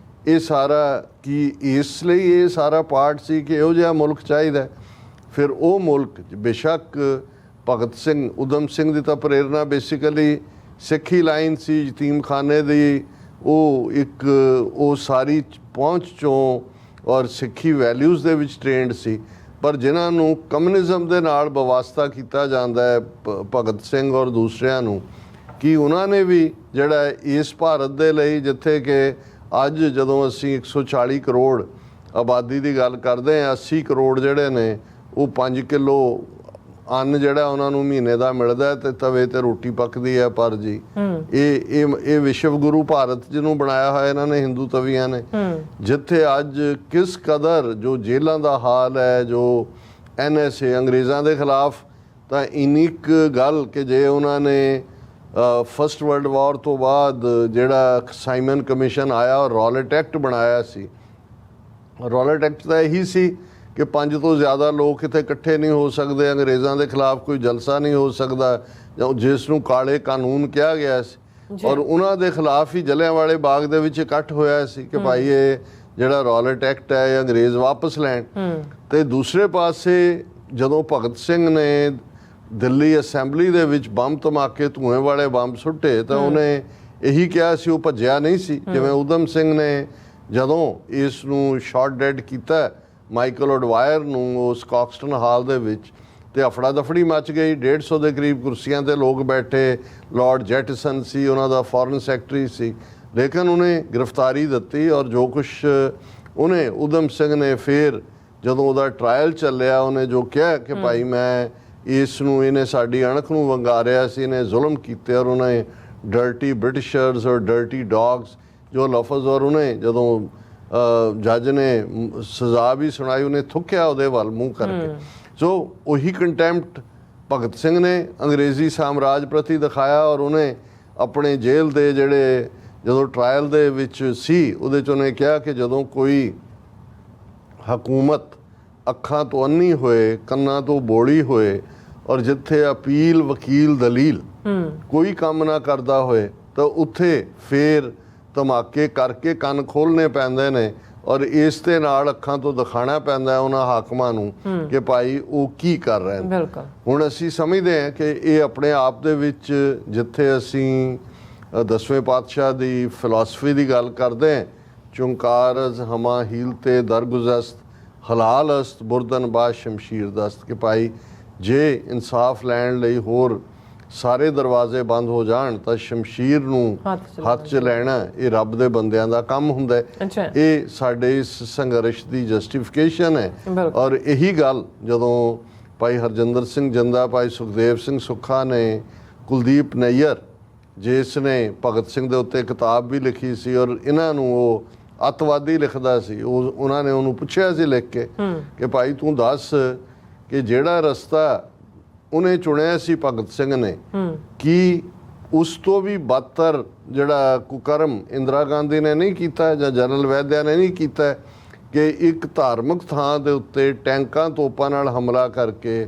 ਇਹ ਸਾਰਾ ਕੀ ਇਸ ਲਈ ਇਹ ਸਾਰਾ ਪਾਰਟ ਸੀ ਕਿ ਇਹੋ ਜਿਹਾ ਮੁਲਕ ਚਾਹੀਦਾ। ਫਿਰ ਉਹ ਮੁਲਕ ਬੇਸ਼ੱਕ ਭਗਤ ਸਿੰਘ ਊਧਮ ਸਿੰਘ ਦੀ ਤਾਂ ਪ੍ਰੇਰਨਾ ਬੇਸਿਕਲੀ ਸਿੱਖੀ ਲਾਈਨ ਸੀ, ਯਤੀਮਖਾਨੇ ਦੀ ਉਹ ਸਾਰੀ ਪਹੁੰਚ ਚੋਂ ਔਰ ਸਿੱਖੀ ਵੈਲਿਊਜ਼ ਦੇ ਵਿੱਚ ਟ੍ਰੇਨਡ ਸੀ, ਪਰ ਜਿਨ੍ਹਾਂ ਨੂੰ ਕਮਿਊਨਿਜ਼ਮ ਦੇ ਨਾਲ ਬਵਾਸਤਾ ਕੀਤਾ ਜਾਂਦਾ ਹੈ ਭਗਤ ਸਿੰਘ ਔਰ ਦੂਸਰਿਆਂ ਨੂੰ, ਕਿ ਉਹਨਾਂ ਨੇ ਵੀ ਜਿਹੜਾ ਇਸ ਭਾਰਤ ਦੇ ਲਈ ਜਿੱਥੇ ਕਿ ਅੱਜ ਜਦੋਂ ਅਸੀਂ 140 ਕਰੋੜ ਆਬਾਦੀ ਦੀ ਗੱਲ ਕਰਦੇ ਹਾਂ, 80 ਕਰੋੜ ਜਿਹੜੇ ਨੇ ਉਹ 5 ਕਿਲੋ ਅੰਨ ਜਿਹੜਾ ਉਹਨਾਂ ਨੂੰ ਮਹੀਨੇ ਦਾ ਮਿਲਦਾ ਤੇ ਤਵੇ ਤੇ ਰੋਟੀ ਪੱਕਦੀ ਹੈ। ਪਰ ਜੀ ਇਹ ਵਿਸ਼ਵ ਗੁਰੂ ਭਾਰਤ ਜਿਹਨੂੰ ਬਣਾਇਆ ਹੋਇਆ ਇਹਨਾਂ ਨੇ ਹਿੰਦੂ ਤਵੀਆਂ ਨੇ, ਜਿੱਥੇ ਅੱਜ ਕਿਸ ਕਦਰ ਜੋ ਜੇਲ੍ਹਾਂ ਦਾ ਹਾਲ ਹੈ, ਜੋ NSA ਅੰਗਰੇਜ਼ਾਂ ਦੇ ਖਿਲਾਫ ਤਾਂ ਇੰਨੀ ਕੁ ਗੱਲ ਕਿ ਜੇ ਉਹਨਾਂ ਨੇ ਫਸਟ ਵਰਲਡ ਵਾਰ ਤੋਂ ਬਾਅਦ ਜਿਹੜਾ ਸਾਈਮਨ ਕਮਿਸ਼ਨ ਆਇਆ ਔਰ ਰੌਲਟ ਐਕਟ ਬਣਾਇਆ ਸੀ, ਰੌਲਟ ਐਕਟ ਤਾਂ ਇਹੀ ਸੀ ਕਿ 5 ਤੋਂ ਜ਼ਿਆਦਾ ਲੋਕ ਇੱਥੇ ਇਕੱਠੇ ਨਹੀਂ ਹੋ ਸਕਦੇ, ਅੰਗਰੇਜ਼ਾਂ ਦੇ ਖਿਲਾਫ ਕੋਈ ਜਲਸਾ ਨਹੀਂ ਹੋ ਸਕਦਾ, ਜਿਸ ਨੂੰ ਕਾਲੇ ਕਾਨੂੰਨ ਕਿਹਾ ਗਿਆ ਸੀ। ਔਰ ਉਹਨਾਂ ਦੇ ਖਿਲਾਫ ਹੀ ਜਲਿਆਂਵਾਲੇ ਬਾਗ ਦੇ ਵਿੱਚ ਇਕੱਠ ਹੋਇਆ ਸੀ ਕਿ ਭਾਈ ਇਹ ਜਿਹੜਾ ਰੌਲਟ ਐਕਟ ਹੈ ਇਹ ਅੰਗਰੇਜ਼ ਵਾਪਸ ਲੈਣ। ਤੇ ਦੂਸਰੇ ਪਾਸੇ ਜਦੋਂ ਭਗਤ ਸਿੰਘ ਨੇ ਦਿੱਲੀ ਅਸੈਂਬਲੀ ਦੇ ਵਿੱਚ ਬੰਬ ਧਮਾਕੇ ਧੂਏ ਵਾਲੇ ਬੰਬ ਸੁੱਟੇ ਤਾਂ ਉਹਨੇ ਇਹੀ ਕਿਹਾ ਸੀ, ਉਹ ਭੱਜਿਆ ਨਹੀਂ ਸੀ। ਜਿਵੇਂ ਊਧਮ ਸਿੰਘ ਨੇ ਜਦੋਂ ਇਸ ਨੂੰ ਸ਼ਾਟ ਡੈਡ ਕੀਤਾ ਮਾਈਕਲ ਉਡਵਾਇਰ ਨੂੰ ਉਹ ਸਕਾਕਸਟਨ ਹਾਲ ਦੇ ਵਿੱਚ, ਤੇ ਅਫੜਾ ਦਫੜੀ ਮਚ ਗਈ। 150 ਦੇ ਕਰੀਬ ਕੁਰਸੀਆਂ ਤੇ ਲੋਕ ਬੈਠੇ। ਲਾਰਡ ਜੈਟਸਨ ਸੀ ਉਹਨਾਂ ਦਾ ਫੋਰਨ ਸੈਕਟਰੀ ਸੀ, ਲੇਕਿਨ ਉਹਨੇ ਗ੍ਰਿਫਤਾਰੀ ਦਿੱਤੀ ਔਰ ਜੋ ਕੁਛ ਉਹਨੇ ਊਧਮ ਸਿੰਘ ਨੇ ਫਿਰ ਜਦੋਂ ਉਹਦਾ ਟਰਾਇਲ ਚੱਲਿਆ ਉਹਨੇ ਜੋ ਕਿਹਾ ਕਿ ਭਾਈ ਮੈਂ ਇਸ ਨੂੰ ਇਹਨੇ ਸਾਡੀ ਅਣਖ ਨੂੰ ਵੰਗਾਰਿਆ ਸੀ, ਇਹਨੇ ਜ਼ੁਲਮ ਕੀਤੇ ਔਰ ਉਹਨੇ ਡਰਟੀ ਬ੍ਰਿਟਿਸ਼ਰਸ ਔਰ ਡਰਟੀ ਡੌਗਸ ਜੋ ਲਫ਼ਜ਼ ਔਰ ਉਹਨੇ ਜਦੋਂ ਜੱਜ ਨੇ ਸਜ਼ਾ ਵੀ ਸੁਣਾਈ ਉਹਨੇ ਥੁੱਕਿਆ ਉਹਦੇ ਵੱਲ ਮੂੰਹ ਕਰਕੇ। ਸੋ ਉਹੀ ਕੰਟੈਂਪਟ ਭਗਤ ਸਿੰਘ ਨੇ ਅੰਗਰੇਜ਼ੀ ਸਾਮਰਾਜ ਪ੍ਰਤੀ ਦਿਖਾਇਆ ਔਰ ਉਹਨੇ ਆਪਣੇ ਜੇਲ੍ਹ ਦੇ ਜਿਹੜੇ ਜਦੋਂ ਟਰਾਇਲ ਦੇ ਵਿੱਚ ਸੀ ਉਹਦੇ 'ਚ ਉਹਨੇ ਕਿਹਾ ਕਿ ਜਦੋਂ ਕੋਈ ਹਕੂਮਤ ਅੱਖਾਂ ਤੋਂ ਅੰਨੀ ਹੋਏ, ਕੰਨਾਂ ਤੋਂ ਬੋੜੀ ਹੋਏ ਔਰ ਜਿੱਥੇ ਅਪੀਲ ਵਕੀਲ ਦਲੀਲ ਕੋਈ ਕੰਮ ਨਾ ਕਰਦਾ ਹੋਏ ਤਾਂ ਉੱਥੇ ਫਿਰ ਧਮਾਕੇ ਕਰਕੇ ਕੰਨ ਖੋਲ੍ਹਣੇ ਪੈਂਦੇ ਨੇ ਔਰ ਇਸ ਦੇ ਨਾਲ ਅੱਖਾਂ ਤੋਂ ਦਿਖਾਣਾ ਪੈਂਦਾ ਉਹਨਾਂ ਹਾਕਮਾਂ ਨੂੰ ਕਿ ਭਾਈ ਉਹ ਕੀ ਕਰ ਰਹੇ ਨੇ। ਹੁਣ ਅਸੀਂ ਸਮਝਦੇ ਹਾਂ ਕਿ ਇਹ ਆਪਣੇ ਆਪ ਦੇ ਵਿੱਚ ਜਿੱਥੇ ਅਸੀਂ 10ਵੇਂ ਪਾਤਸ਼ਾਹ ਦੀ ਫਿਲਾਸਫੀ ਦੀ ਗੱਲ ਕਰਦੇ ਹਾਂ, ਚੁੰਕਾਰਜ਼ ਹਮਾ ਹੀਲ ਤੇ ਦਰਗੁਜ਼ਸਤ ਹਲਾਲ ਅਸਤ ਬੁਰਦਨ ਬਾਦ ਸ਼ਮਸ਼ੀਰ ਦਸਤ, ਕਿ ਭਾਈ ਜੇ ਇਨਸਾਫ ਲੈਣ ਲਈ ਹੋਰ ਸਾਰੇ ਦਰਵਾਜ਼ੇ ਬੰਦ ਹੋ ਜਾਣ ਤਾਂ ਸ਼ਮਸ਼ੀਰ ਨੂੰ ਹੱਥ 'ਚ ਲੈਣਾ ਇਹ ਰੱਬ ਦੇ ਬੰਦਿਆਂ ਦਾ ਕੰਮ ਹੁੰਦਾ ਹੈ। ਇਹ ਸਾਡੇ ਇਸ ਸੰਘਰਸ਼ ਦੀ ਜਸਟੀਫਿਕੇਸ਼ਨ ਹੈ। ਔਰ ਇਹੀ ਗੱਲ ਜਦੋਂ ਭਾਈ ਹਰਜਿੰਦਰ ਸਿੰਘ ਜੰਦਾ, ਭਾਈ ਸੁਖਦੇਵ ਸਿੰਘ ਸੁੱਖਾ ਨੇ, ਕੁਲਦੀਪ ਨਈਅਰ ਜਿਸ ਨੇ ਭਗਤ ਸਿੰਘ ਦੇ ਉੱਤੇ ਕਿਤਾਬ ਵੀ ਲਿਖੀ ਸੀ ਔਰ ਇਹਨਾਂ ਨੂੰ ਉਹ ਅੱਤਵਾਦੀ ਲਿਖਦਾ ਸੀ, ਉਹਨਾਂ ਨੇ ਉਹਨੂੰ ਪੁੱਛਿਆ ਸੀ ਲਿਖ ਕੇ ਕਿ ਭਾਈ ਤੂੰ ਦੱਸ ਕਿ ਜਿਹੜਾ ਰਸਤਾ ਉਹਨੇ ਚੁਣਿਆ ਸੀ ਭਗਤ ਸਿੰਘ ਨੇ, ਕੀ ਉਸ ਤੋਂ ਵੀ ਬਦਤਰ ਜਿਹੜਾ ਕੁਕਰਮ ਇੰਦਰਾ ਗਾਂਧੀ ਨੇ ਨਹੀਂ ਕੀਤਾ ਜਾਂ ਜਨਰਲ ਵੈਦਿਆ ਨੇ ਨਹੀਂ ਕੀਤਾ? ਕਿ ਇੱਕ ਧਾਰਮਿਕ ਥਾਂ ਦੇ ਉੱਤੇ ਟੈਂਕਾਂ ਤੋਪਾਂ ਨਾਲ ਹਮਲਾ ਕਰਕੇ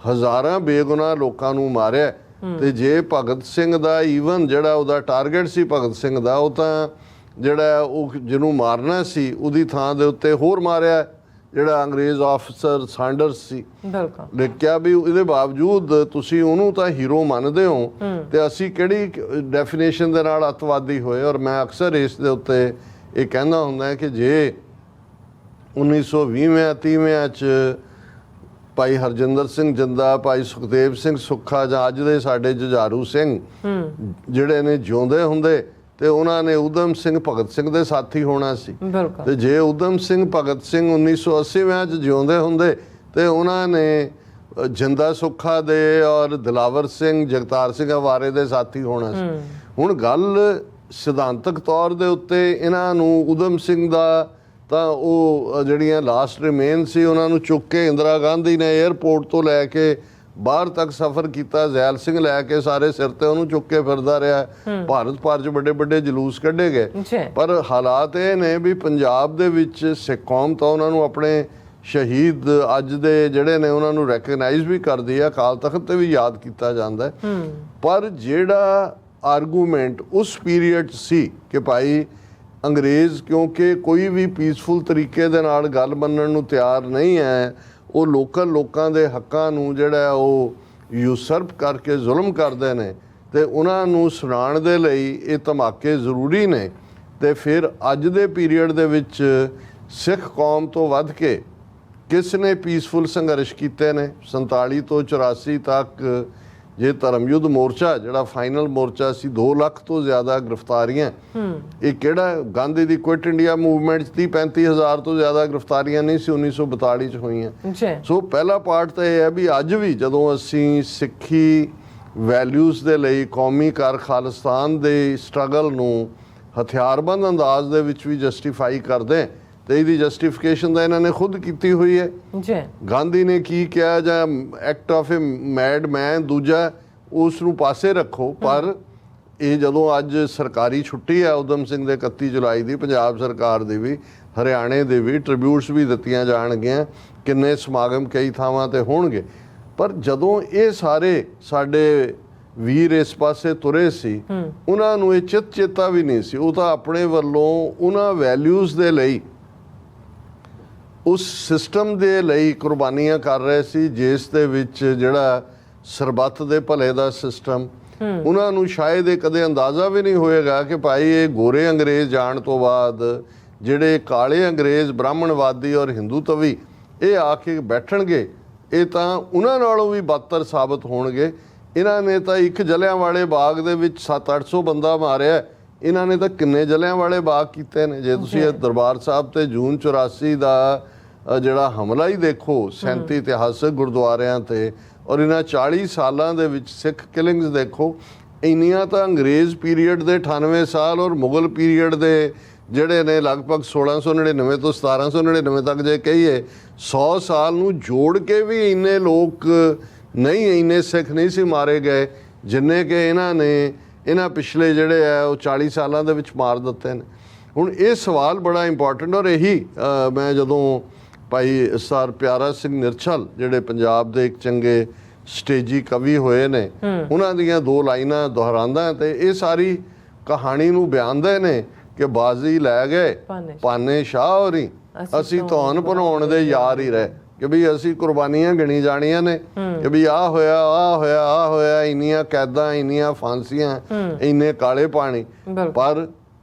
ਹਜ਼ਾਰਾਂ ਬੇਗੁਨਾਹ ਲੋਕਾਂ ਨੂੰ ਮਾਰਿਆ। ਤੇ ਜੇ ਭਗਤ ਸਿੰਘ ਦਾ ਈਵਨ ਜਿਹੜਾ ਉਹਦਾ ਟਾਰਗੇਟ ਸੀ ਭਗਤ ਸਿੰਘ ਦਾ, ਉਹ ਤਾਂ ਜਿਹੜਾ ਉਹ ਜਿਹਨੂੰ ਮਾਰਨਾ ਸੀ ਉਹਦੀ ਥਾਂ ਦੇ ਉੱਤੇ ਹੋਰ ਮਾਰਿਆ ਜਿਹੜਾ ਅੰਗਰੇਜ਼ ਆਫੀਸਰ ਸਾਂਡਰਸ ਸੀ। ਬਿਲਕੁਲ ਲਿਖਿਆ ਵੀ ਇਹਦੇ ਬਾਵਜੂਦ ਤੁਸੀਂ ਉਹਨੂੰ ਤਾਂ ਹੀਰੋ ਮੰਨਦੇ ਹੋ ਤੇ ਅਸੀਂ ਕਿਹੜੀ ਡੈਫੀਨੇਸ਼ਨ ਦੇ ਨਾਲ ਅੱਤਵਾਦੀ ਹੋਏ। ਔਰ ਮੈਂ ਅਕਸਰ ਇਸ ਦੇ ਉੱਤੇ ਇਹ ਕਹਿੰਦਾ ਹੁੰਦਾ ਕਿ ਜੇ 1920-30 ਚ ਭਾਈ ਹਰਜਿੰਦਰ ਸਿੰਘ ਜਿੰਦਾ, ਭਾਈ ਸੁਖਦੇਵ ਸਿੰਘ ਸੁੱਖਾ ਜਾਂ ਅੱਜ ਦੇ ਸਾਡੇ ਜੁਝਾਰੂ ਸਿੰਘ ਜਿਹੜੇ ਨੇ ਜਿਉਂਦੇ ਹੁੰਦੇ ਤੇ ਉਹਨਾਂ ਨੇ ਊਧਮ ਸਿੰਘ ਭਗਤ ਸਿੰਘ ਦੇ ਸਾਥੀ ਹੋਣਾ ਸੀ। ਤੇ ਜੇ ਊਧਮ ਸਿੰਘ ਭਗਤ ਸਿੰਘ 1980 ਚ ਜਿਉਂਦੇ ਹੁੰਦੇ ਤੇ ਉਹਨਾਂ ਨੇ ਜਿੰਦਾ ਸੁੱਖਾ ਦੇ ਔਰ ਦਿਲਾਵਰ ਸਿੰਘ ਜਗਤਾਰ ਸਿੰਘ ਹਵਾਰੇ ਦੇ ਸਾਥੀ ਹੋਣਾ ਸੀ। ਹੁਣ ਗੱਲ ਸਿਧਾਂਤਕ ਤੌਰ ਦੇ ਉੱਤੇ ਇਹਨਾਂ ਨੂੰ ਊਧਮ ਸਿੰਘ ਦਾ ਤਾਂ ਉਹ ਜਿਹੜੀਆਂ ਲਾਸਟ ਰਿਮੇਨ ਸੀ ਉਹਨਾਂ ਨੂੰ ਚੁੱਕ ਕੇ ਇੰਦਰਾ ਗਾਂਧੀ ਨੇ 에ਅਰਪੋਰਟ ਤੋਂ ਲੈ ਕੇ ਬਾਹਰ ਤੱਕ ਸਫ਼ਰ ਕੀਤਾ, ਜ਼ੈਲ ਸਿੰਘ ਲੈ ਕੇ ਸਾਰੇ ਸਿਰ ਤੇ ਉਹਨੂੰ ਚੁੱਕ ਕੇ ਫਿਰਦਾ ਰਿਹਾ। ਭਾਰਤ ਭਰ 'ਚ ਵੱਡੇ ਵੱਡੇ ਜਲੂਸ ਕੱਢੇ ਗਏ। ਪਰ ਹਾਲਾਤ ਇਹ ਨੇ ਵੀ ਪੰਜਾਬ ਦੇ ਵਿੱਚ ਸਿੱਖ ਕੌਮ ਤਾਂ ਉਹਨਾਂ ਨੂੰ ਆਪਣੇ ਸ਼ਹੀਦ ਅੱਜ ਦੇ ਜਿਹੜੇ ਨੇ ਉਹਨਾਂ ਨੂੰ ਰੈਕਗਨਾਈਜ਼ ਵੀ ਕਰਦੀ ਆ, ਅਕਾਲ ਤਖਤ ਤੇ ਵੀ ਯਾਦ ਕੀਤਾ ਜਾਂਦਾ। ਪਰ ਜਿਹੜਾ ਆਰਗੂਮੈਂਟ ਉਸ ਪੀਰੀਅਡ ਸੀ ਕਿ ਭਾਈ ਅੰਗਰੇਜ਼ ਕਿਉਂਕਿ ਕੋਈ ਵੀ ਪੀਸਫੁਲ ਤਰੀਕੇ ਦੇ ਨਾਲ ਗੱਲ ਮੰਨਣ ਨੂੰ ਤਿਆਰ ਨਹੀਂ ਹੈ, ਉਹ ਲੋਕਾਂ ਦੇ ਹੱਕਾਂ ਨੂੰ ਜਿਹੜਾ ਉਹ ਯੂਸਰਪ ਕਰਕੇ ਜ਼ੁਲਮ ਕਰਦੇ ਨੇ ਤੇ ਉਹਨਾਂ ਨੂੰ ਸੁਣਾਉਣ ਦੇ ਲਈ ਇਹ ਧਮਾਕੇ ਜ਼ਰੂਰੀ ਨੇ। ਤੇ ਫਿਰ ਅੱਜ ਦੇ ਪੀਰੀਅਡ ਦੇ ਵਿੱਚ ਸਿੱਖ ਕੌਮ ਤੋਂ ਵੱਧ ਕੇ ਕਿਸ ਨੇ ਪੀਸਫੁਲ ਸੰਘਰਸ਼ ਕੀਤੇ ਨੇ 47 ਤੋਂ 84 ਤੱਕ। ਜੇ ਧਰਮਯੁੱਧ ਮੋਰਚਾ ਜਿਹੜਾ ਫਾਈਨਲ ਮੋਰਚਾ ਸੀ, 2 ਲੱਖ ਤੋਂ ਜ਼ਿਆਦਾ ਗ੍ਰਿਫਤਾਰੀਆਂ। ਇਹ ਕਿਹੜਾ ਗਾਂਧੀ ਦੀ ਕੁਇਟ ਇੰਡੀਆ ਮੂਵਮੈਂਟ 30-35 ਹਜ਼ਾਰ ਤੋਂ ਜ਼ਿਆਦਾ ਗ੍ਰਿਫਤਾਰੀਆਂ ਨਹੀਂ ਸੀ 1942 ਚ ਹੋਈਆਂ। ਸੋ ਪਹਿਲਾ ਪਾਰਟ ਤਾਂ ਇਹ ਹੈ ਵੀ ਅੱਜ ਵੀ ਜਦੋਂ ਅਸੀਂ ਸਿੱਖੀ ਵੈਲਿਊਜ਼ ਦੇ ਲਈ ਕੌਮੀ ਕਰ ਖਾਲਿਸਤਾਨ ਦੇ ਸਟਰਗਲ ਨੂੰ ਹਥਿਆਰਬੰਦ ਅੰਦਾਜ਼ ਦੇ ਵਿੱਚ ਵੀ ਜਸਟੀਫਾਈ ਕਰਦੇ ਤੇ ਇਹਦੀ ਜਸਟੀਫਿਕੇਸ਼ਨ ਤਾਂ ਇਹਨਾਂ ਨੇ ਖੁਦ ਕੀਤੀ ਹੋਈ ਹੈ। ਗਾਂਧੀ ਨੇ ਕੀ ਕਿਹਾ ਜਾਂ ਐਕਟ ਆਫ ਏ ਮੈਡ ਮੈਨ ਦੂਜਾ ਉਸ ਨੂੰ ਪਾਸੇ ਰੱਖੋ, ਪਰ ਇਹ ਜਦੋਂ ਅੱਜ ਸਰਕਾਰੀ ਛੁੱਟੀ ਹੈ ਊਧਮ ਸਿੰਘ ਦੇ 31 ਜੁਲਾਈ ਦੀ, ਪੰਜਾਬ ਸਰਕਾਰ ਦੀ ਵੀ, ਹਰਿਆਣੇ ਦੇ ਵੀ ਟ੍ਰਿਬਿਊਟਸ ਵੀ ਦਿੱਤੀਆਂ ਜਾਣਗੀਆਂ, ਕਿੰਨੇ ਸਮਾਗਮ ਕਈ ਥਾਵਾਂ ਤੇ ਹੋਣਗੇ। ਪਰ ਜਦੋਂ ਇਹ ਸਾਰੇ ਸਾਡੇ ਵੀਰ ਇਸ ਪਾਸੇ ਤੁਰੇ ਸੀ ਉਹਨਾਂ ਨੂੰ ਇਹ ਚੇਤਾ ਵੀ ਨਹੀਂ ਸੀ। ਉਹ ਤਾਂ ਆਪਣੇ ਵੱਲੋਂ ਉਹਨਾਂ ਵੈਲਿਊਜ਼ ਦੇ ਲਈ ਉਸ ਸਿਸਟਮ ਦੇ ਲਈ ਕੁਰਬਾਨੀਆਂ ਕਰ ਰਹੇ ਸੀ ਜਿਸ ਦੇ ਵਿੱਚ ਜਿਹੜਾ ਸਰਬੱਤ ਦੇ ਭਲੇ ਦਾ ਸਿਸਟਮ। ਉਹਨਾਂ ਨੂੰ ਸ਼ਾਇਦ ਇਹ ਕਦੇ ਅੰਦਾਜ਼ਾ ਵੀ ਨਹੀਂ ਹੋਏਗਾ ਕਿ ਭਾਈ ਇਹ ਗੋਰੇ ਅੰਗਰੇਜ਼ ਜਾਣ ਤੋਂ ਬਾਅਦ ਜਿਹੜੇ ਕਾਲੇ ਅੰਗਰੇਜ਼ ਬ੍ਰਾਹਮਣਵਾਦੀ ਔਰ ਹਿੰਦੂਤਵੀ ਇਹ ਆ ਕੇ ਬੈਠਣਗੇ, ਇਹ ਤਾਂ ਉਹਨਾਂ ਨਾਲੋਂ ਵੀ ਬਦਤਰ ਸਾਬਤ ਹੋਣਗੇ। ਇਹਨਾਂ ਨੇ ਤਾਂ ਇੱਕ ਜਲਿਆਂਵਾਲੇ ਬਾਗ ਦੇ ਵਿੱਚ 700-800 ਬੰਦਾ ਮਾਰਿਆ, ਇਹਨਾਂ ਨੇ ਤਾਂ ਕਿੰਨੇ ਜਲਿਆਂਵਾਲੇ ਬਾਗ ਕੀਤੇ ਨੇ। ਜੇ ਤੁਸੀਂ ਇਹ ਦਰਬਾਰ ਸਾਹਿਬ ਤੇ ਜੂਨ 84 ਦਾ ਜਿਹੜਾ ਹਮਲਾ ਹੀ ਦੇਖੋ, 37 ਇਤਿਹਾਸਕ ਗੁਰਦੁਆਰਿਆਂ ਤੇ, ਔਰ ਇਹਨਾਂ 40 ਸਾਲਾਂ ਦੇ ਵਿੱਚ ਸਿੱਖ ਕਿਲਿੰਗਸ ਦੇਖੋ, ਇੰਨੀਆਂ ਤਾਂ ਅੰਗਰੇਜ਼ ਪੀਰੀਅਡ ਦੇ 98 ਸਾਲ ਔਰ ਮੁਗਲ ਪੀਰੀਅਡ ਦੇ ਜਿਹੜੇ ਨੇ ਲਗਭਗ 1699 ਤੋਂ 1799 ਤੱਕ ਜੇ ਕਹੀਏ 100 ਸਾਲ ਨੂੰ ਜੋੜ ਕੇ ਵੀ ਇੰਨੇ ਲੋਕ ਨਹੀਂ, ਇੰਨੇ ਸਿੱਖ ਨਹੀਂ ਸੀ ਮਾਰੇ ਗਏ ਜਿੰਨੇ ਕਿ ਇਹਨਾਂ ਪਿਛਲੇ ਜਿਹੜੇ ਆ ਉਹ 40 ਸਾਲਾਂ ਦੇ ਵਿੱਚ ਮਾਰ ਦਿੱਤੇ ਨੇ। ਹੁਣ ਇਹ ਸਵਾਲ ਬੜਾ ਇੰਪੋਰਟੈਂਟ, ਔਰ ਇਹੀ ਮੈਂ ਜਦੋਂ ਭਾਈ ਸਰ ਪਿਆਰਾ ਸਿੰਘ ਨਿਰਛਲ ਜਿਹੜੇ ਪੰਜਾਬ ਦੇ ਇੱਕ ਚੰਗੇ ਸਟੇਜੀ ਕਵੀ ਹੋਏ ਨੇ, ਉਹਨਾਂ ਦੀਆਂ 2 ਲਾਈਨਾਂ ਦੁਹਰਾਉਂਦਾ ਤੇ ਇਹ ਸਾਰੀ ਕਹਾਣੀ ਨੂੰ ਬਿਆਨਦੇ ਨੇ ਕਿ ਬਾਜ਼ੀ ਲੈ ਗਏ ਪਾਨੇ ਸ਼ਾਹ ਹੋਰੀ, ਅਸੀਂ ਧੌਣ ਬਣਾਉਣ ਦੇ ਯਾਰ ਹੀ ਰਹੇ। ਕਿ ਵੀ ਅਸੀਂ ਕੁਰਬਾਨੀਆਂ ਗਿਣੀ ਜਾਣੀਆਂ ਨੇ ਕਿ ਵੀ ਆਹ ਹੋਇਆ ਆਹ ਹੋਇਆ ਆਹ ਹੋਇਆ, ਇੰਨੀਆਂ ਕੈਦਾਂ, ਇੰਨੀਆਂ ਫਾਂਸੀਆਂ, ਇੰਨੇ ਕਾਲੇ ਪਾਣੀ। ਪਰ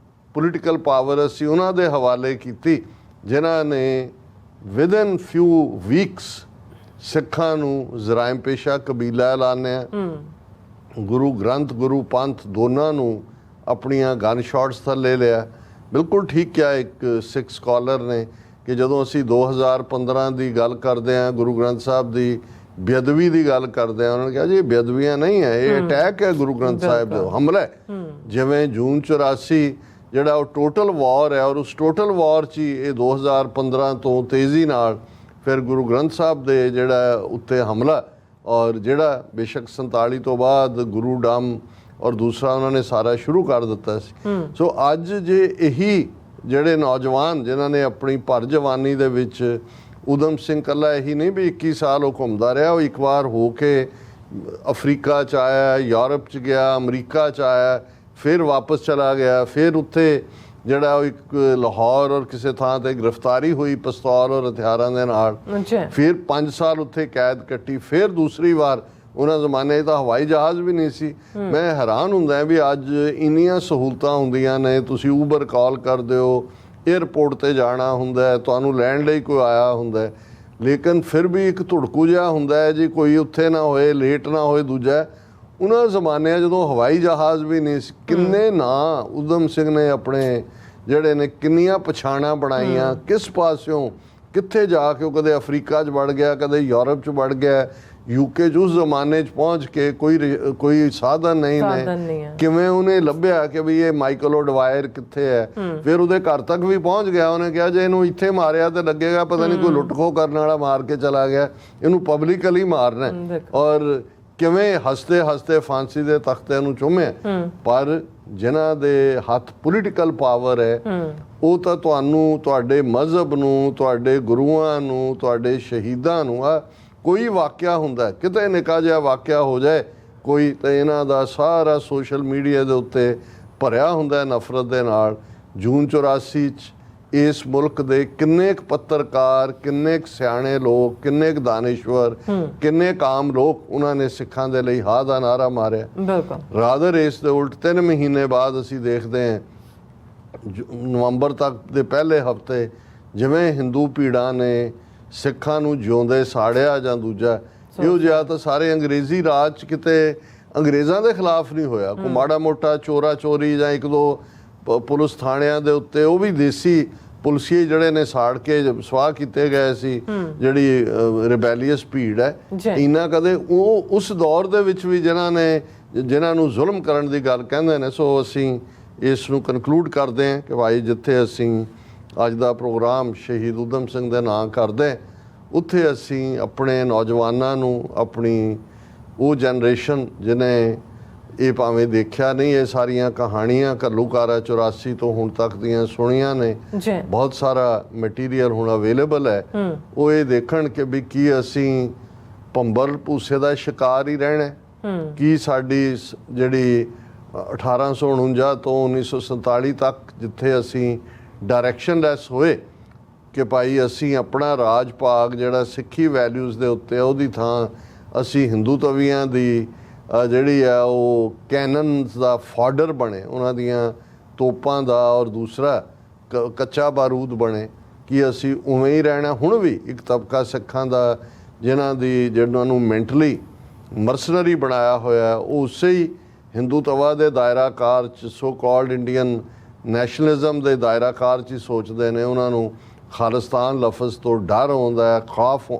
ਪੋਲੀਟੀਕਲ ਪਾਵਰ ਅਸੀਂ ਉਹਨਾਂ ਦੇ ਹਵਾਲੇ ਕੀਤੀ ਜਿਨ੍ਹਾਂ ਨੇ ਵਿਦਨ ਫਿਊ ਵੀਕਸ ਸਿੱਖਾਂ ਨੂੰ ਜਰਾਇਮ ਪੇਸ਼ਾ ਕਬੀਲਾ ਐਲਾਨਿਆ, ਗੁਰੂ ਗ੍ਰੰਥ ਗੁਰੂ ਪੰਥ ਦੋਨਾਂ ਨੂੰ ਆਪਣੀਆਂ ਗਨ ਸ਼ਾਟਸ ਥੱਲੇ ਲਿਆ। ਬਿਲਕੁਲ ਠੀਕ ਕਿਹਾ ਇੱਕ ਸਿੱਖ ਸਕਾਲਰ ਨੇ ਕਿ ਜਦੋਂ ਅਸੀਂ 2015 ਦੀ ਗੱਲ ਕਰਦੇ ਹਾਂ, ਗੁਰੂ ਗ੍ਰੰਥ ਸਾਹਿਬ ਦੀ ਬੇਅਦਬੀ ਦੀ ਗੱਲ ਕਰਦੇ ਹਾਂ, ਉਹਨਾਂ ਨੇ ਕਿਹਾ ਜੀ ਇਹ ਬੇਅਦਬੀਆਂ ਨਹੀਂ ਹੈ, ਇਹ ਅਟੈਕ ਹੈ ਗੁਰੂ ਗ੍ਰੰਥ ਸਾਹਿਬ ਦਾ, ਹਮਲਾ ਹੈ। ਜਿਵੇਂ ਜੂਨ 84 ਜਿਹੜਾ ਉਹ ਟੋਟਲ ਵਾਰ ਹੈ, ਔਰ ਉਸ ਟੋਟਲ ਵਾਰ 'ਚ ਹੀ ਇਹ 2015 ਤੋਂ ਤੇਜ਼ੀ ਨਾਲ ਫਿਰ ਗੁਰੂ ਗ੍ਰੰਥ ਸਾਹਿਬ ਦੇ ਜਿਹੜਾ ਉੱਤੇ ਹਮਲਾ, ਔਰ ਜਿਹੜਾ ਬੇਸ਼ੱਕ 47 ਤੋਂ ਬਾਅਦ ਗੁਰੂ ਡੰਮ ਔਰ ਦੂਸਰਾ ਉਹਨਾਂ ਨੇ ਸਾਰਾ ਸ਼ੁਰੂ ਕਰ ਦਿੱਤਾ ਸੀ। ਸੋ ਅੱਜ ਜੇ ਇਹੀ ਜਿਹੜੇ ਨੌਜਵਾਨ ਜਿਨ੍ਹਾਂ ਨੇ ਆਪਣੀ ਭਰ ਜਵਾਨੀ ਦੇ ਵਿੱਚ ਊਧਮ ਸਿੰਘ ਇਕੱਲਾ ਇਹੀ ਨਹੀਂ ਵੀ 21 ਸਾਲ ਉਹ ਘੁੰਮਦਾ ਰਿਹਾ, ਉਹ ਇੱਕ ਵਾਰ ਹੋ ਕੇ ਅਫਰੀਕਾ 'ਚ ਆਇਆ, ਯੂਰਪ 'ਚ ਗਿਆ, ਅਮਰੀਕਾ 'ਚ ਆਇਆ, ਫਿਰ ਵਾਪਸ ਚਲਾ ਗਿਆ, ਫਿਰ ਉੱਥੇ ਜਿਹੜਾ ਉਹ ਇੱਕ ਲਾਹੌਰ ਔਰ ਕਿਸੇ ਥਾਂ ਤੇ ਗ੍ਰਿਫਤਾਰੀ ਹੋਈ ਪਿਸਤੌਲ ਔਰ ਹਥਿਆਰਾਂ ਦੇ ਨਾਲ, ਫਿਰ 5 ਸਾਲ ਉੱਥੇ ਕੈਦ ਕੱਟੀ, ਫਿਰ ਦੂਸਰੀ ਵਾਰ ਉਹਨਾਂ ਜ਼ਮਾਨੇ 'ਚ ਤਾਂ ਹਵਾਈ ਜਹਾਜ਼ ਵੀ ਨਹੀਂ ਸੀ। ਮੈਂ ਹੈਰਾਨ ਹੁੰਦਾ ਵੀ ਅੱਜ ਇੰਨੀਆਂ ਸਹੂਲਤਾਂ ਹੁੰਦੀਆਂ ਨੇ, ਤੁਸੀਂ ਊਬਰ ਕਾਲ ਕਰਦੇ ਹੋ, ਏਅਰਪੋਰਟ ਤੇ ਜਾਣਾ ਹੁੰਦਾ, ਤੁਹਾਨੂੰ ਲੈਣ ਲਈ ਕੋਈ ਆਇਆ ਹੁੰਦਾ, ਲੇਕਿਨ ਫਿਰ ਵੀ ਇੱਕ ਧੁੜਕੂ ਜਿਹਾ ਹੁੰਦਾ ਹੈ ਜੀ, ਕੋਈ ਉੱਥੇ ਨਾ ਹੋਏ, ਲੇਟ ਨਾ ਹੋਏ। ਦੂਜਾ ਉਹਨਾਂ ਜ਼ਮਾਨਿਆਂ ਜਦੋਂ ਹਵਾਈ ਜਹਾਜ਼ ਵੀ ਨਹੀਂ ਸੀ, ਕਿੰਨੇ ਨਾਂ ਊਧਮ ਸਿੰਘ ਨੇ ਆਪਣੇ ਜਿਹੜੇ ਨੇ ਕਿੰਨੀਆਂ ਪਛਾਣਾਂ ਬਣਾਈਆਂ, ਕਿਸ ਪਾਸਿਓਂ ਕਿੱਥੇ ਜਾ ਕੇ ਉਹ ਕਦੇ ਅਫਰੀਕਾ 'ਚ ਵੜ ਗਿਆ, ਕਦੇ ਯੂਰਪ 'ਚ ਵੜ ਗਿਆ, ਯੂਕੇ 'ਚ ਉਸ ਜ਼ਮਾਨੇ 'ਚ ਪਹੁੰਚ ਕੇ ਕੋਈ ਸਾਧਨ ਨਹੀਂ ਨੇ, ਕਿਵੇਂ ਉਹਨੇ ਲੱਭਿਆ ਕਿ ਵੀ ਇਹ ਮਾਈਕਲ ਓਡਵਾਇਰ ਕਿੱਥੇ ਹੈ, ਫਿਰ ਉਹਦੇ ਘਰ ਤੱਕ ਵੀ ਪਹੁੰਚ ਗਿਆ। ਉਹਨੇ ਕਿਹਾ ਜੇ ਇਹਨੂੰ ਇੱਥੇ ਮਾਰਿਆ ਤਾਂ ਲੱਗੇਗਾ ਪਤਾ ਨਹੀਂ ਕੋਈ ਲੁੱਟ ਖੋਹ ਕਰਨ ਵਾਲਾ ਮਾਰ ਕੇ ਚਲਾ ਗਿਆ, ਇਹਨੂੰ ਪਬਲਿਕਲੀ ਮਾਰਨਾ। ਔਰ ਕਿਵੇਂ ਹੱਸਦੇ ਹੱਸਦੇ ਫਾਂਸੀ ਦੇ ਤਖਤੇ ਨੂੰ ਚੁੰਮਿਆ। ਪਰ ਜਿਨ੍ਹਾਂ ਦੇ ਹੱਥ ਪੋਲੀਟੀਕਲ ਪਾਵਰ ਹੈ, ਉਹ ਤਾਂ ਤੁਹਾਨੂੰ, ਤੁਹਾਡੇ ਮਜ਼ਹਬ ਨੂੰ, ਤੁਹਾਡੇ ਗੁਰੂਆਂ ਨੂੰ, ਤੁਹਾਡੇ ਸ਼ਹੀਦਾਂ ਨੂੰ, ਕੋਈ ਵਾਕਿਆ ਹੁੰਦਾ ਕਿਤੇ ਨਿੱਕਾ ਜਿਹਾ ਵਾਕਿਆ ਹੋ ਜਾਏ ਕੋਈ, ਤਾਂ ਇਹਨਾਂ ਦਾ ਸਾਰਾ ਸੋਸ਼ਲ ਮੀਡੀਆ ਦੇ ਉੱਤੇ ਭਰਿਆ ਹੁੰਦਾ ਨਫ਼ਰਤ ਦੇ ਨਾਲ। ਜੂਨ 84 'ਚ ਇਸ ਮੁਲਕ ਦੇ ਕਿੰਨੇ ਕੁ ਪੱਤਰਕਾਰ, ਕਿੰਨੇ ਕੁ ਸਿਆਣੇ ਲੋਕ, ਕਿੰਨੇ ਕੁ ਦਾਨਿਸ਼ਵਰ, ਕਿੰਨੇ ਕੁ ਆਮ ਲੋਕ ਉਹਨਾਂ ਨੇ ਸਿੱਖਾਂ ਦੇ ਲਈ ਹਾਂ ਦਾ ਨਾਰਾ ਮਾਰਿਆ। ਰਾਦਰ ਇਸ ਦੇ ਉਲਟ 3 ਮਹੀਨੇ ਬਾਅਦ ਅਸੀਂ ਦੇਖਦੇ ਹਾਂ ਨਵੰਬਰ ਤੱਕ ਦੇ ਪਹਿਲੇ ਹਫ਼ਤੇ ਜਿਵੇਂ ਹਿੰਦੂ ਭੀੜਾਂ ਨੇ ਸਿੱਖਾਂ ਨੂੰ ਜਿਉਂਦੇ ਸਾੜਿਆ ਜਾਂ ਦੂਜਾ ਇਹੋ ਜਿਹਾ ਤਾਂ ਸਾਰੇ ਅੰਗਰੇਜ਼ੀ ਰਾਜ 'ਚ ਕਿਤੇ ਅੰਗਰੇਜ਼ਾਂ ਦੇ ਖਿਲਾਫ ਨਹੀਂ ਹੋਇਆ। ਕੋਈ ਮਾੜਾ ਮੋਟਾ ਚੋਰਾ ਚੋਰੀ ਜਾਂ 1-2 ਪੁਲਿਸ ਥਾਣਿਆਂ ਦੇ ਉੱਤੇ ਉਹ ਵੀ ਦੇਸੀ ਪੁਲਿਸੀਏ ਜਿਹੜੇ ਨੇ ਸਾੜ ਕੇ ਸਵਾਹ ਕੀਤੇ ਗਏ ਸੀ, ਜਿਹੜੀ ਰਿਬੈਲੀਅਸ ਭੀੜ ਹੈ। ਇਹਨਾਂ ਕਦੇ ਉਹ ਉਸ ਦੌਰ ਦੇ ਵਿੱਚ ਵੀ ਜਿਨ੍ਹਾਂ ਨੂੰ ਜ਼ੁਲਮ ਕਰਨ ਦੀ ਗੱਲ ਕਹਿੰਦੇ ਨੇ। ਸੋ ਅਸੀਂ ਇਸ ਨੂੰ ਕਨਕਲੂਡ ਕਰਦੇ ਹਾਂ ਕਿ ਭਾਈ ਜਿੱਥੇ ਅਸੀਂ ਅੱਜ ਦਾ ਪ੍ਰੋਗਰਾਮ ਸ਼ਹੀਦ ਊਧਮ ਸਿੰਘ ਦੇ ਨਾਂ ਕਰਦੇ, ਉੱਥੇ ਅਸੀਂ ਆਪਣੇ ਨੌਜਵਾਨਾਂ ਨੂੰ, ਆਪਣੀ ਉਹ ਜਨਰੇਸ਼ਨ ਜਿਹਨੇ ਇਹ ਭਾਵੇਂ ਦੇਖਿਆ ਨਹੀਂ, ਇਹ ਸਾਰੀਆਂ ਕਹਾਣੀਆਂ ਘੱਲੂਘਾਰਾ 84 ਤੋਂ ਹੁਣ ਤੱਕ ਦੀਆਂ ਸੁਣੀਆਂ ਨੇ, ਬਹੁਤ ਸਾਰਾ ਮਟੀਰੀਅਲ ਹੁਣ ਅਵੇਲੇਬਲ ਹੈ, ਉਹ ਇਹ ਦੇਖਣ ਕਿ ਵੀ ਕੀ ਅਸੀਂ ਭੰਬਲ ਭੂਸੇ ਦਾ ਸ਼ਿਕਾਰ ਹੀ ਰਹਿਣਾ, ਕੀ ਸਾਡੀ ਜਿਹੜੀ 1849 ਤੋਂ 1947 ਤੱਕ ਜਿੱਥੇ ਅਸੀਂ ਡਾਇਰੈਕਸ਼ਨਲੈਸ ਹੋਏ ਕਿ ਭਾਈ ਅਸੀਂ ਆਪਣਾ ਰਾਜ ਭਾਗ ਜਿਹੜਾ ਸਿੱਖੀ ਵੈਲਿਊਜ਼ ਦੇ ਉੱਤੇ, ਉਹਦੀ ਥਾਂ ਅਸੀਂ ਹਿੰਦੂ ਤਵੀਆਂ ਦੀ ਜਿਹੜੀ ਆ ਉਹ ਕੈਨਨਸ ਦਾ ਫਾਡਰ ਬਣੇ, ਉਹਨਾਂ ਦੀਆਂ ਤੋਪਾਂ ਦਾ ਔਰ ਦੂਸਰਾ ਕੱਚਾ ਬਾਰੂਦ ਬਣੇ, ਕਿ ਅਸੀਂ ਉਵੇਂ ਹੀ ਰਹਿਣਾ। ਹੁਣ ਵੀ ਇੱਕ ਤਬਕਾ ਸਿੱਖਾਂ ਦਾ ਜਿਹਨਾਂ ਨੂੰ ਮੈਂਟਲੀ ਮਰਸਨਰੀ ਬਣਾਇਆ ਹੋਇਆ, ਉਹ ਉਸੇ ਹੀ ਹਿੰਦੂ ਤਵਾ ਦੇ ਦਾਇਰਾਕਾਰ 'ਚ ਸੋ ਕਾਲਡ ਇੰਡੀਅਨ ਨੈਸ਼ਨਲਿਜ਼ਮ ਦੇ ਦਾਇਰਾਕਾਰ 'ਚ ਹੀ ਸੋਚਦੇ ਨੇ। ਉਹਨਾਂ ਨੂੰ ਖਾਲਿਸਤਾਨ ਲਫ਼ਜ਼ ਤੋਂ ਡਰ ਆਉਂਦਾ ਹੈ, ਖੌਫ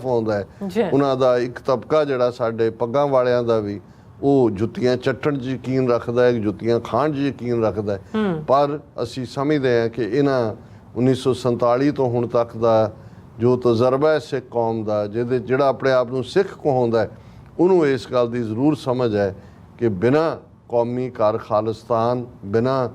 ਆਉਂਦਾ ਹੈ। ਉਹਨਾਂ ਦਾ ਇੱਕ ਤਬਕਾ ਜਿਹੜਾ ਸਾਡੇ ਪੱਗਾਂ ਵਾਲਿਆਂ ਦਾ ਵੀ, ਉਹ ਜੁੱਤੀਆਂ ਚੱਟਣ 'ਚ ਯਕੀਨ ਰੱਖਦਾ ਹੈ, ਜੁੱਤੀਆਂ ਖਾਣ 'ਚ ਯਕੀਨ ਰੱਖਦਾ ਹੈ। ਪਰ ਅਸੀਂ ਸਮਝਦੇ ਹਾਂ ਕਿ ਇਹਨਾਂ 1947 ਤੋਂ ਹੁਣ ਤੱਕ ਦਾ ਜੋ ਤਜਰਬਾ ਹੈ ਸਿੱਖ ਕੌਮ ਦਾ, ਜਿਹੜਾ ਆਪਣੇ ਆਪ ਨੂੰ ਸਿੱਖ ਕਹਾਉਂਦਾ ਹੈ, ਉਹਨੂੰ ਇਸ ਗੱਲ ਦੀ ਜ਼ਰੂਰ ਸਮਝ ਹੈ ਕਿ ਬਿਨਾਂ ਕੌਮੀ ਘਰ ਖਾਲਿਸਤਾਨ, ਬਿਨਾਂ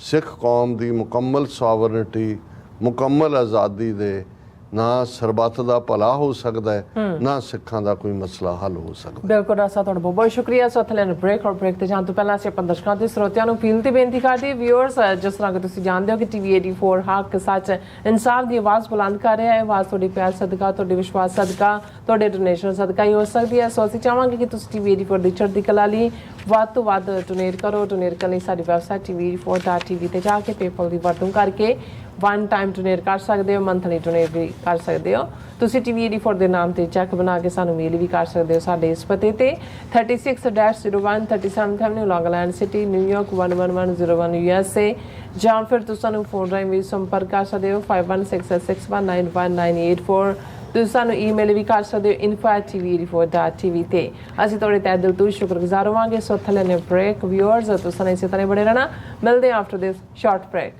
ਸਿੱਖ ਕੌਮ ਦੀ ਮੁਕੰਮਲ ਸੋਵਰਨਿਟੀ, ਮੁਕੰਮਲ ਆਜ਼ਾਦੀ ਦੇ ਨਾ ਸਰਬੱਤ ਦਾ ਭਲਾ ਹੋ ਸਕਦਾ ਹੈ, ਨਾ ਸਿੱਖਾਂ ਦਾ ਕੋਈ ਮਸਲਾ ਹੱਲ ਹੋ ਸਕਦਾ। ਬਿਲਕੁਲ ਰਾਸਾ, ਤੁਹਾਡਾ ਬਹੁਤ ਬਹੁਤ ਸ਼ੁਕਰੀਆ। ਸੋ ਥਲੇ ਬ੍ਰੇਕ ਤੇ ਜਾਣ ਤੋਂ ਪਹਿਲਾਂ ਅਸੀਂ ਆਪਣੇ ਦਰਸ਼ਕਾਂ ਤੇ ਸਰੋਤਿਆਂ ਨੂੰ ਅਪੀਲ ਤੇ ਬੇਨਤੀ ਕਰਦੇ ਵਿਊਅਰਸ, ਜਿਸ ਤਰ੍ਹਾਂ ਕਿ ਤੁਸੀਂ ਜਾਣਦੇ ਹੋ ਕਿ TV 84 ਹੱਕ, ਸੱਚ, ਇਨਸਾਫ ਦੀ ਆਵਾਜ਼ ਬੁਲੰਦ ਕਰ ਰਿਹਾ ਹੈ। ਆਵਾਜ਼ ਤੁਹਾਡੀ ਪਿਆਰ ਸਦਕਾ, ਤੁਹਾਡੇ ਵਿਸ਼ਵਾਸ ਸਦਕਾ, ਤੁਹਾਡੇ ਡੋਨੇਸ਼ਨ ਸਦਕਾ ਹੀ ਹੋ ਸਕਦੀ ਹੈ। ਸੋ ਅਸੀਂ ਚਾਹਾਂਗੇ ਕਿ ਤੁਸੀਂ TV 84 ਦੀ ਚੜ੍ਹਦੀ ਕਲਾ ਲਈ ਵੱਧ ਤੋਂ ਵੱਧ ਡੋਨੇਟ ਕਰੋ। ਡੋਨੇਟ ਕਰਨ ਲਈ ਸਾਡੀ ਵੈਬਸਾਈਟ TV84.tv ਤੇ ਜਾ ਕੇ ਪੇਪਲ ਦੀ ਵਰਤੋਂ ਕਰਕੇ ਵਨ ਟਾਈਮ ਡੋਨੇਟ ਕਰ ਸਕਦੇ ਹੋ, ਮੰਥਲੀ ਡੋਨੇਟ ਵੀ ਕਰ ਸਕਦੇ ਹੋ। ਤੁਸੀਂ TV 84 ਦੇ ਨਾਮ ਤੇ ਚੈੱਕ ਬਣਾ ਕੇ ਸਾਨੂੰ ਮੇਲ ਵੀ ਕਰ ਸਕਦੇ ਹੋ ਸਾਡੇ ਇਸ ਪਤੇ ਤੇ 36-01 37th Avenue, Long Island City, New York 11101 USA, ਜਾਂ ਫਿਰ ਤੁਸੀਂ ਸਾਨੂੰ ਫੋਨ ਰਾਹੀਂ ਵੀ ਸੰਪਰਕ ਕਰ ਸਕਦੇ ਹੋ 5166619194। ਤੁਸੀਂ ਸਾਨੂੰ ਈਮੇਲ ਵੀ ਕਰ ਸਕਦੇ ਹੋ info@tv84.tv ਤੇ। ਅਸੀਂ ਤੁਹਾਡੇ ਤਹਿ ਦਿਲ ਤੋਂ ਸ਼ੁਕਰਗੁਜ਼ਾਰ ਹੋਵਾਂਗੇ। ਸੋ ਥੱਲੇ ਨੇ ਬ੍ਰੇਕ ਵਿਊਅਰਸ, ਤੁਸੀਂ ਇਸੇ ਤਰ੍ਹਾਂ ਬਣੇ ਰਹਿਣਾ। ਮਿਲਦੇ ਹਾਂ ਆਫਟਰ ਦਿਸ ਸ਼ਾਰਟ ਬ੍ਰੇਕ।